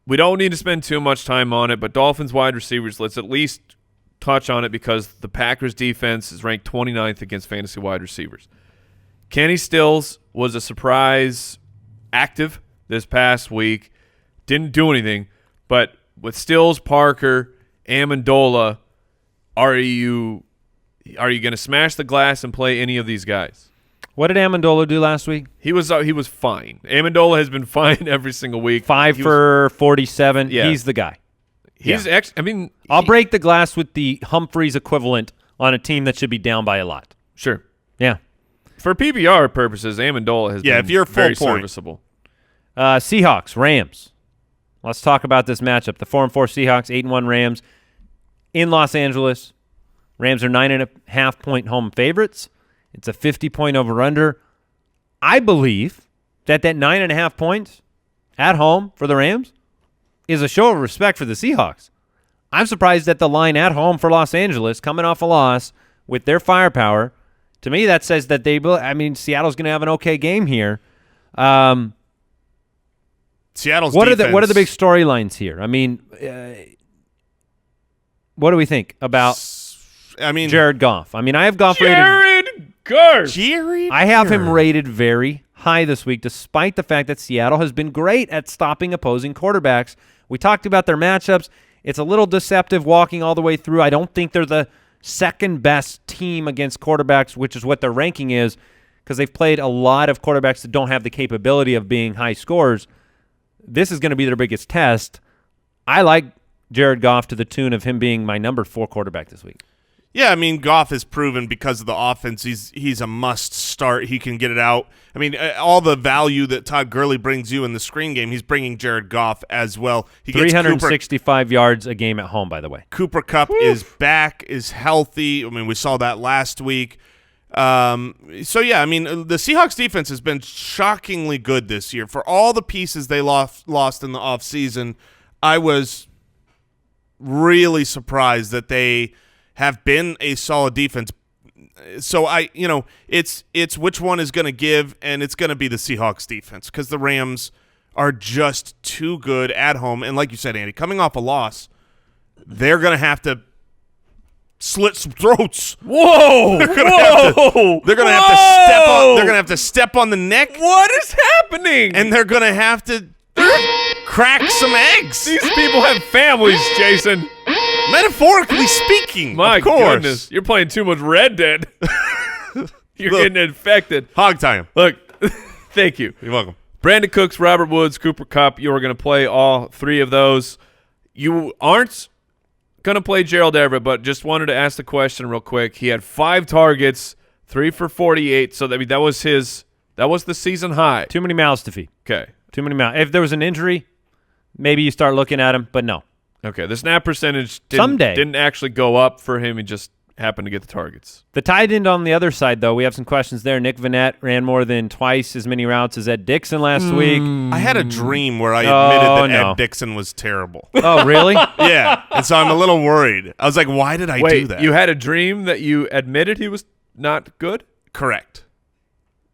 We don't need to spend too much time on it, but Dolphins wide receivers, let's at least touch on it because the Packers defense is ranked 29th against fantasy wide receivers. Kenny Stills was a surprise active this past week. Didn't do anything, but with Stills, Parker, Amendola, are you going to smash the glass and play any of these guys? What did Amendola do last week? He was fine. Amendola has been fine every single week. 5 for 47. Yeah. He's the guy. I'll break the glass with the Humphreys equivalent on a team that should be down by a lot. Sure. Yeah. For PPR purposes, Amendola has been if you're full very point. serviceable. Seahawks, Rams. Let's talk about this matchup. The 4-4 Seahawks, 8-1 Rams in Los Angeles. Rams are 9.5-point home favorites. It's a 50-point over-under. I believe that 9.5 points at home for the Rams is a show of respect for the Seahawks. I'm surprised that the line at home for Los Angeles, coming off a loss with their firepower, to me that says that they will. I mean, Seattle's going to have an okay game here. Seattle's what defense. What are the big storylines here? I mean, what do we think about Jared Goff? I mean, I have Goff rated. I have him rated very high this week, despite the fact that Seattle has been great at stopping opposing quarterbacks. We talked about their matchups. It's a little deceptive walking all the way through. I don't think they're the second best team against quarterbacks, which is what their ranking is, because they've played a lot of quarterbacks that don't have the capability of being high scorers. this is going to be their biggest test. I like Jared Goff to the tune of him being my number 4 quarterback this week. Yeah, I mean, Goff has proven because of the offense, he's a must start. He can get it out. I mean, all the value that Todd Gurley brings you in the screen game, he's bringing Jared Goff as well. He gets 365 yards a game at home, by the way. Cooper Kupp is back, is healthy. I mean, we saw that last week. So, yeah, I mean, the Seahawks defense has been shockingly good this year. For all the pieces they lost in the offseason, I was really surprised that they have been a solid defense. So it's which one is going to give, and it's going to be the Seahawks defense because the Rams are just too good at home. And like you said, Andy, coming off a loss, they're going to have to slit some throats. Whoa! They're going to have to step on. They're going to have to step on the neck. What is happening? And they're going to have to crack some eggs. These people have families, Jason. Metaphorically speaking, My of course. goodness, you're playing too much Red Dead. You're getting infected. Hog time. Look, thank you. You're welcome. Brandon Cooks, Robert Woods, Cooper Kupp, you are going to play all 3 of those. You aren't going to play Gerald Everett, but just wanted to ask the question real quick. He had 5 targets, 3 for 48, so that was the season high. Too many mouths to feed. Okay. Too many mouths. If there was an injury, maybe you start looking at him, but no. Okay, the snap percentage didn't actually go up for him. He just happened to get the targets. The tight end on the other side, though, we have some questions there. Nick Vannett ran more than twice as many routes as Ed Dixon last week. I had a dream where I admitted that no. Ed Dixon was terrible. Oh, really? Yeah, and so I'm a little worried. I was like, why did I do that? You had a dream that you admitted he was not good? Correct.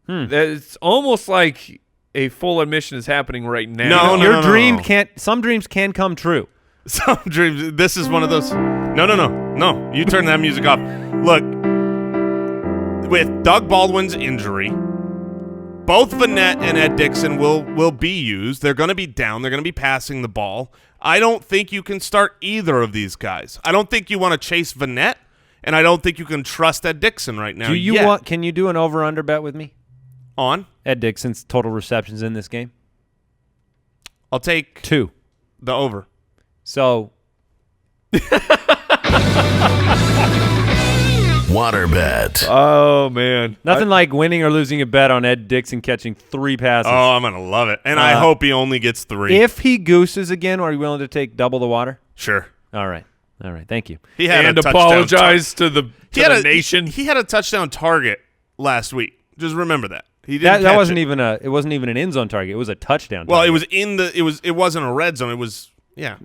It's almost like a full admission is happening right now. No, Your dream can't – some dreams can come true. Some dreams. This is one of those. No. You turn that music off. Look, with Doug Baldwin's injury, both Vannett and Ed Dixon will be used. They're going to be down. They're going to be passing the ball. I don't think you can start either of these guys. I don't think you want to chase Vannett, and I don't think you can trust Ed Dixon right now. Can you do an over-under bet with me? On? Ed Dixon's total receptions in this game? I'll take 2. the over. So Water bet. Oh, man. nothing like winning or losing a bet on Ed Dixon catching 3 passes. Oh, I'm going to love it. And I hope he only gets 3. If he gooses again, are you willing to take double the water? Sure. All right. Thank you. He had And a touchdown apologize to the nation. He had a touchdown target last week. Just remember that. He didn't That catch wasn't it. even it wasn't even an end zone target. It was a touchdown Well, target. it wasn't a red zone. It was yeah.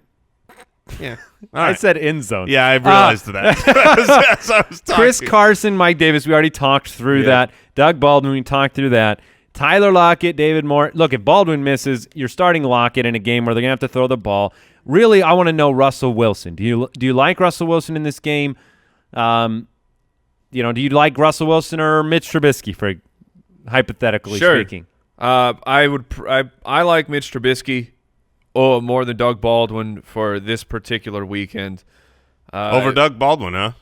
All I right. said end zone. Yeah, I realized that. As I was talking. Chris Carson, Mike Davis, we already talked through that. Doug Baldwin, we talked through that. Tyler Lockett, David Moore. Look, if Baldwin misses, you're starting Lockett in a game where they're going to have to throw the ball. Really, I want to know Russell Wilson. Do you like Russell Wilson in this game? Do you like Russell Wilson or Mitch Trubisky, for hypothetically speaking? I like Mitch Trubisky more than Doug Baldwin for this particular weekend. Over Doug Baldwin, huh?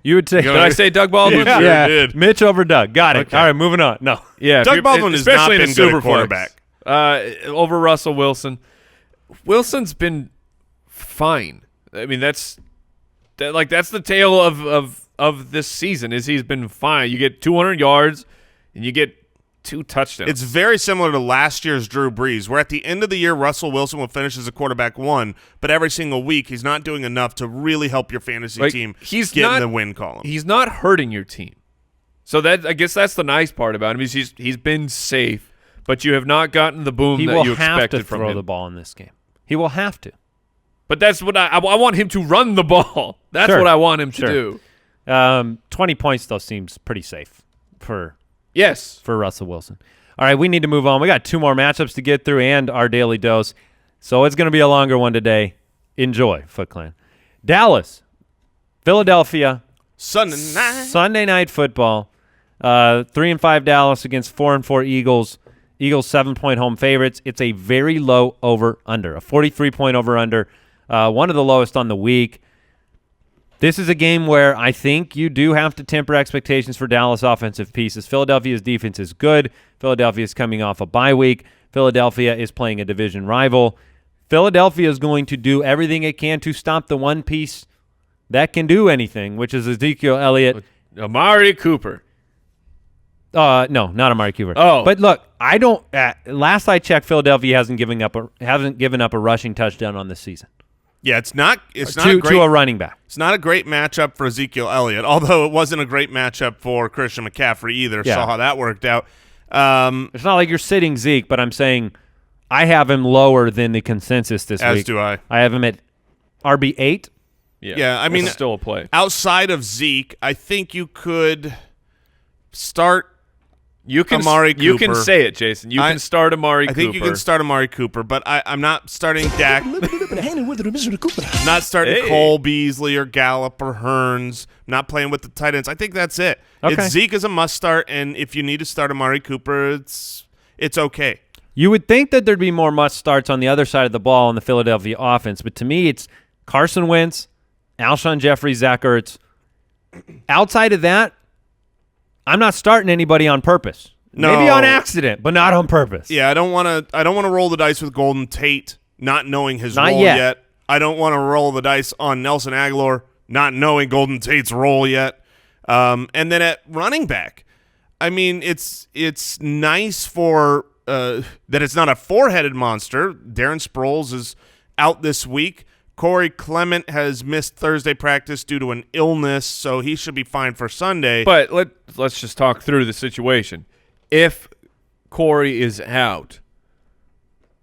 You would say. Did I say Doug Baldwin? Yeah. Sure did. Mitch over Doug. Got it. Okay. All right, moving on. No. Yeah, Doug Baldwin has not been good at quarterback. Over Russell Wilson. Wilson's been fine. I mean, that's the tale of this season. Is he's been fine. You get 200 yards and you get 2 touchdowns. It's very similar to last year's Drew Brees, where at the end of the year, Russell Wilson will finish as a quarterback 1, but every single week he's not doing enough to really help your fantasy team get in the win column. He's not hurting your team. So I guess that's the nice part about him. He's been safe, but you have not gotten the boom that you expected from him. He will have to throw the ball in this game. He will have to. But that's what I want him to run the ball. That's what I want him to do. 20 points, though, seems pretty safe for Russell Wilson. All right, we need to move on. We got 2 more matchups to get through and our daily dose, so it's going to be a longer one today. Enjoy, FootClan. Dallas, Philadelphia, Sunday night football. 3-5 Dallas against 4-4 Eagles. Eagles 7-point home favorites. It's a very low over-under, a 43-point over-under, one of the lowest on the week. This is a game where I think you do have to temper expectations for Dallas offensive pieces. Philadelphia's defense is good. Philadelphia is coming off a bye week. Philadelphia is playing a division rival. Philadelphia is going to do everything it can to stop the one piece that can do anything, which is Ezekiel Elliott. Amari Cooper. No, not Amari Cooper. Oh. But look, I don't last I checked, Philadelphia hasn't given up a rushing touchdown on this season. Yeah, it's not to a running back. It's not a great matchup for Ezekiel Elliott, although it wasn't a great matchup for Christian McCaffrey either. Yeah. Saw how that worked out. It's not like you're sitting Zeke, but I'm saying I have him lower than the consensus this week. As do I. I have him at RB8. Yeah, I mean, it's still a play. Outside of Zeke, I think you could start Amari Cooper. You can say it, Jason. You can start Amari Cooper. I think you can start Amari Cooper, but I'm not starting Dak. I'm not starting Cole Beasley or Gallup or Hearns. I'm not playing with the tight ends. I think that's it. Okay. Zeke is a must start, and if you need to start Amari Cooper, it's okay. You would think that there'd be more must starts on the other side of the ball in the Philadelphia offense, but to me, it's Carson Wentz, Alshon Jeffrey, Zach Ertz. Outside of that, I'm not starting anybody on purpose. No. Maybe on accident, but not on purpose. Yeah, I don't want to roll the dice with Golden Tate, not knowing his Not role yet. yet. I don't want to roll the dice on Nelson Aguilar, not knowing Golden Tate's role yet. And then at running back, I mean, it's nice for that it's not a four-headed monster. Darren Sproles is out this week. Corey Clement has missed Thursday practice due to an illness, so he should be fine for Sunday. But let's just talk through the situation. If Corey is out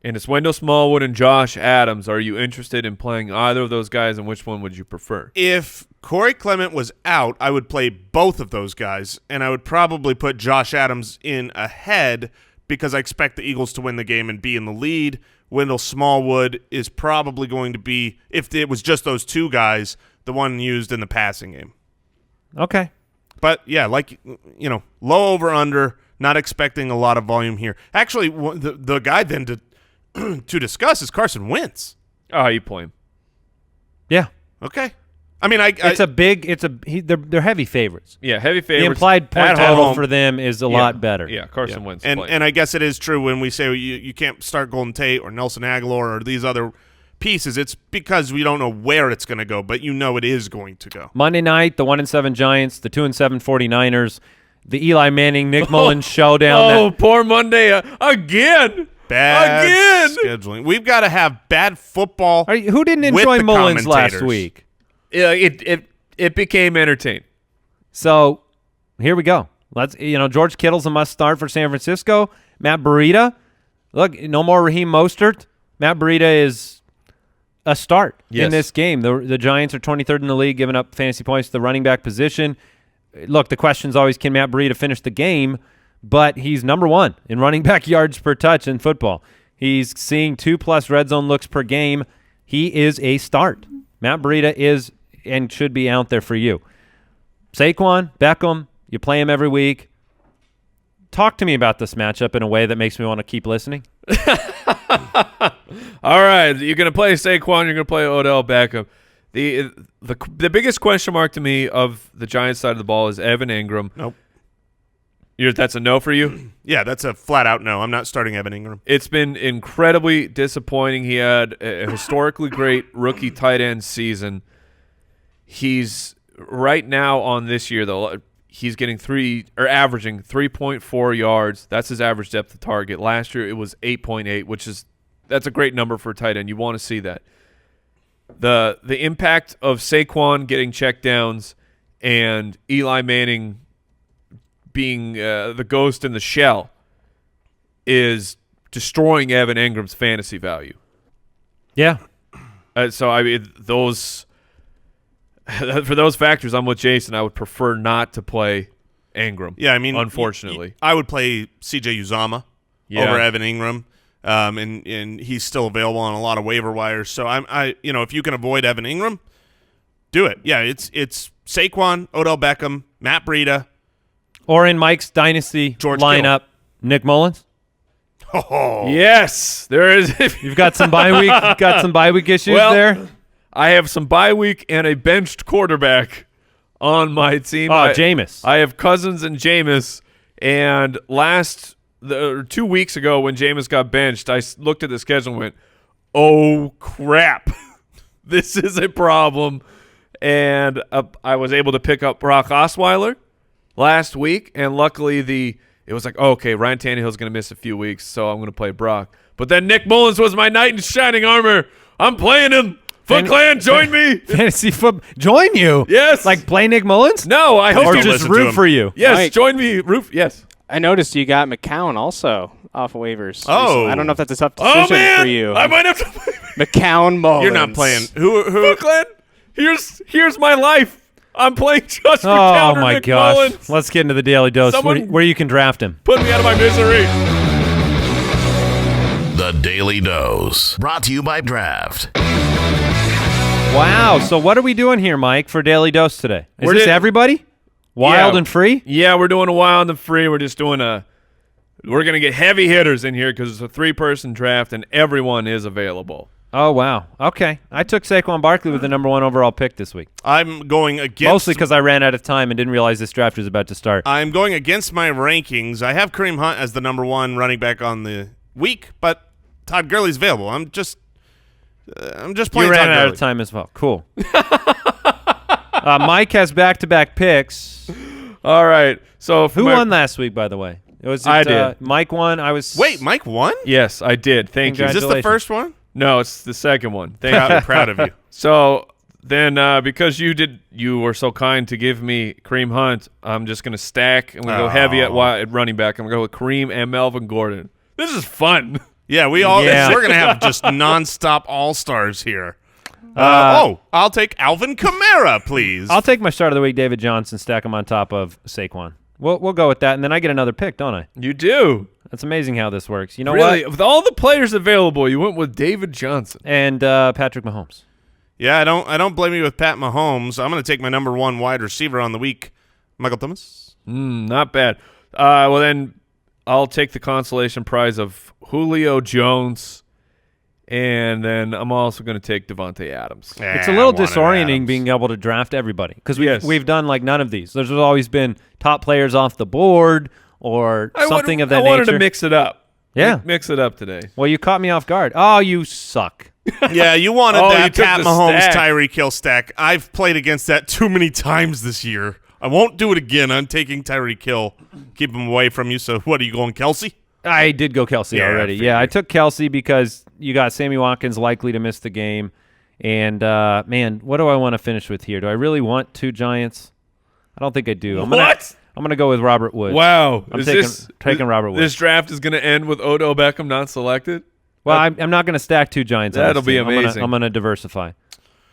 and it's Wendell Smallwood and Josh Adams, are you interested in playing either of those guys, and which one would you prefer? If Corey Clement was out, I would play both of those guys, and I would probably put Josh Adams in ahead because I expect the Eagles to win the game and be in the lead. Wendell Smallwood is probably going to be, if it was just those two guys, the one used in the passing game. Okay. But, yeah, low over-under, not expecting a lot of volume here. Actually, the guy then to discuss is Carson Wentz. Oh, you play him. Yeah. Okay. I mean, they're heavy favorites. Yeah, heavy favorites. The implied point at total home. for them is a lot better. Yeah, Carson Wentz. And I guess it is true when we say you can't start Golden Tate or Nelson Aguilar or these other pieces. It's because we don't know where it's going to go, but it is going to go. Monday night, the 1-7 Giants, the 2-7 49ers, the Eli Manning, Nick Mullins showdown. Oh, poor Monday again. Bad scheduling. We've got to have bad football. Who didn't enjoy Mullins last week? Yeah, it became entertaining. So here we go. George Kittle's a must start for San Francisco. Matt Breida, look, no more Raheem Mostert. Matt Breida is a start in this game. The Giants are 23rd in the league, giving up fantasy points to the running back position. Look, the question's always, can Matt Breida finish the game? But he's number one in running back yards per touch in football. He's seeing 2+ red zone looks per game. He is a start. Matt Breida is and should be out there for you. Saquon, Beckham, you play him every week. Talk to me about this matchup in a way that makes me want to keep listening. All right, you're going to play Saquon, you're going to play Odell Beckham. The biggest question mark to me of the Giants side of the ball is Evan Ingram. Nope. That's a no for you? Yeah, that's a flat-out no. I'm not starting Evan Ingram. It's been incredibly disappointing. He had a historically great rookie tight end season. He's right now on this year, though, he's getting averaging 3.4 yards. That's his average depth of target. Last year it was 8.8, that's a great number for a tight end. You want to see that. The impact of Saquon getting checkdowns and Eli Manning being the ghost in the shell is destroying Evan Ingram's fantasy value. Yeah. So I mean, for those factors, I'm with Jason. I would prefer not to play Ingram. Yeah, I mean, unfortunately, I would play C.J. Uzomah over Evan Ingram, and he's still available on a lot of waiver wires. So if you can avoid Evan Ingram, do it. Yeah, it's Saquon, Odell Beckham, Matt Breida, or in Mike's dynasty George lineup, Nick Mullins. Oh yes, there is. You've got some bye week. You've got some bye week issues there. I have some bye week and a benched quarterback on my team. Jameis. I have Cousins and Jameis. And 2 weeks ago when Jameis got benched, I looked at the schedule and went, oh, crap. This is a problem. And I was able to pick up Brock Osweiler last week. And luckily it was like, oh, okay, Ryan Tannehill's going to miss a few weeks, so I'm going to play Brock. But then Nick Mullins was my knight in shining armor. I'm playing him. FootClan, join me. Fantasy football. Join you? Yes. Like play Nick Mullins? No, I hope Or you just listen to root him. for you? Yes, Mike. join me. Yes. I noticed you got McCown also off of waivers. Oh. recently. I don't know if that's a tough decision Oh, man. for you. I might have to play McCown Mullins. You're not playing. Who? FootClan. Here's my life. I'm playing just for Oh, counter my Nick gosh. Mullins. Let's get into the Daily Dose Someone- where you can draft him. Put me out of my misery. The Daily Dose. Brought to you by Draft. Wow. So what are we doing here, Mike, for Daily Dose today? Is We're this di- everybody? Wild Yeah. and free? Yeah, we're doing a wild and free. We're just doing we're going to get heavy hitters in here because it's a 3-person draft and everyone is available. Oh, wow. Okay. I took Saquon Barkley with the number 1 overall pick this week. I'm going against. Mostly because I ran out of time and didn't realize this draft was about to start. I'm going against my rankings. I have Kareem Hunt as the number 1 running back on the week, but Todd Gurley's available. I'm just playing You Todd ran out Gurley. of time as well. Cool. Mike has back-to-back picks. All right. So Who won last week, by the way? I did. Mike won. I was. Wait, Mike won? Yes, I did. Thank you. Is this the Congratulations. first one? No, it's the second one. Thank I'm you. proud of you. So then because you were so kind to give me Kareem Hunt, I'm just going to stack. I'm going to go heavy at running back. I'm going to go with Kareem and Melvin Gordon. This is fun. Yeah, we're going to have just nonstop all-stars here. I'll take Alvin Kamara, please. I'll take my start of the week, David Johnson, stack him on top of Saquon. We'll go with that, and then I get another pick, don't I? You do. That's amazing how this works. You know Really, what? with all the players available, you went with David Johnson. And Patrick Mahomes. Yeah, I don't blame you with Pat Mahomes. I'm going to take my number 1 wide receiver on the week, Michael Thomas. Not bad. Well, then I'll take the consolation prize of Julio Jones, and then I'm also going to take Devontae Adams. It's a little disorienting being able to draft everybody because we've done like none of these. There's always been top players off the board or something of that nature. I wanted to mix it up. Yeah. Mix it up today. Well, you caught me off guard. Oh, you suck. Yeah, you wanted Oh, you that took Pat the Mahomes, stack. Tyreek Hill stack. I've played against that too many times this year. I won't do it again. I'm taking Tyreek Hill. Keep him away from you. So what, are you going Kelsey? I did go Kelsey Yeah, already. I Yeah, I figured. took Kelsey because you got Sammy Watkins likely to miss the game. And, man, what do I want to finish with here? Do I really want 2 Giants? I don't think I do. I'm gonna go with Robert Woods. Wow. I'm Is taking Robert Woods. This draft is going to end with Odell Beckham not selected? Well, I'm not going to stack 2 Giants. on That'll this be team. amazing. I'm going to diversify.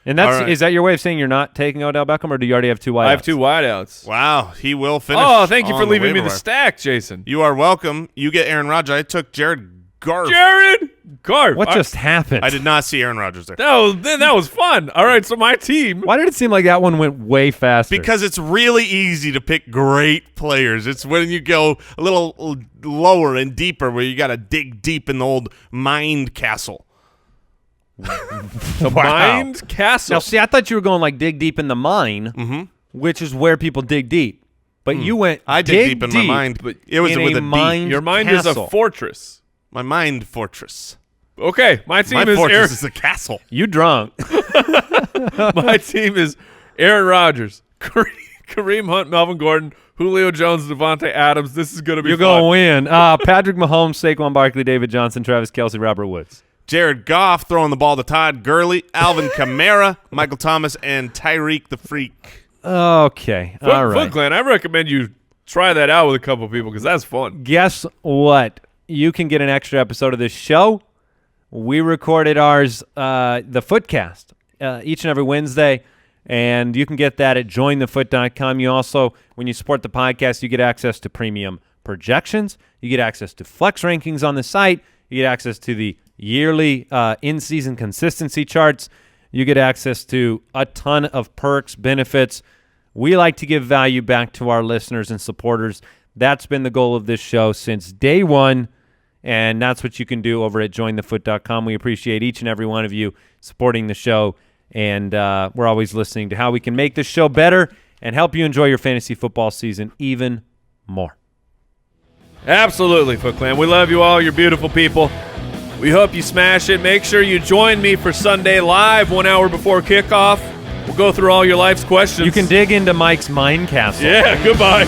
And that's All right. is that your way of saying you're not taking Odell Beckham, or do you already have 2 wideouts? I have 2 wideouts. Wow, he will finish. Oh, thank you for on leaving me waiver the wire. stack, Jason. You are welcome. You get Aaron Rodgers. I took Jared Goff. Jared Garf. What just happened? I did not see Aaron Rodgers there. That was fun. All right, so my team. Why did it seem like that one went way faster? Because it's really easy to pick great players. It's when you go a little lower and deeper where you got to dig deep in the old mind castle. The Mind Castle. now, see, I thought you were going like dig deep in the mine, which is where people dig deep. But you went. I dig deep in my mind, but it was in with a a D. mind Your mind castle. is a fortress. My mind fortress. Okay, my team My is fortress is a castle. You drunk? my team is Aaron Rodgers, Kareem Hunt, Melvin Gordon, Julio Jones, Devontae Adams. This is going to be You're fun. going to win. Patrick Mahomes, Saquon Barkley, David Johnson, Travis Kelce, Robert Woods. Jared Goff throwing the ball to Todd Gurley, Alvin Kamara, Michael Thomas, and Tyreek the Freak. Okay, all right. FootClan, I recommend you try that out with a couple people because that's fun. Guess what? You can get an extra episode of this show. We recorded ours, the Footcast, each and every Wednesday, and you can get that at jointhefoot.com. You also, when you support the podcast, you get access to premium projections. You get access to flex rankings on the site. You get access to the yearly in-season consistency charts. You get access to a ton of perks, benefits. We like to give value back to our listeners and supporters. That's been the goal of this show since day one, and that's what you can do over at jointhefoot.com. We appreciate each and every one of you supporting the show And we're always listening to how we can make this show better and help you enjoy your fantasy football season even more. Absolutely, FootClan. We love you all. You're beautiful people. We hope you smash it. Make sure you join me for Sunday Live 1 hour before kickoff. We'll go through all your life's questions. You can dig into Mike's mind castle. Yeah, goodbye.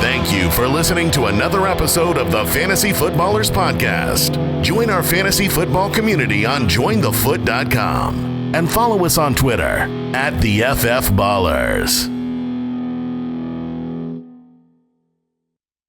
Thank you for listening to another episode of the Fantasy Footballers Podcast. Join our fantasy football community on jointhefoot.com and follow us on Twitter @TheFFBallers.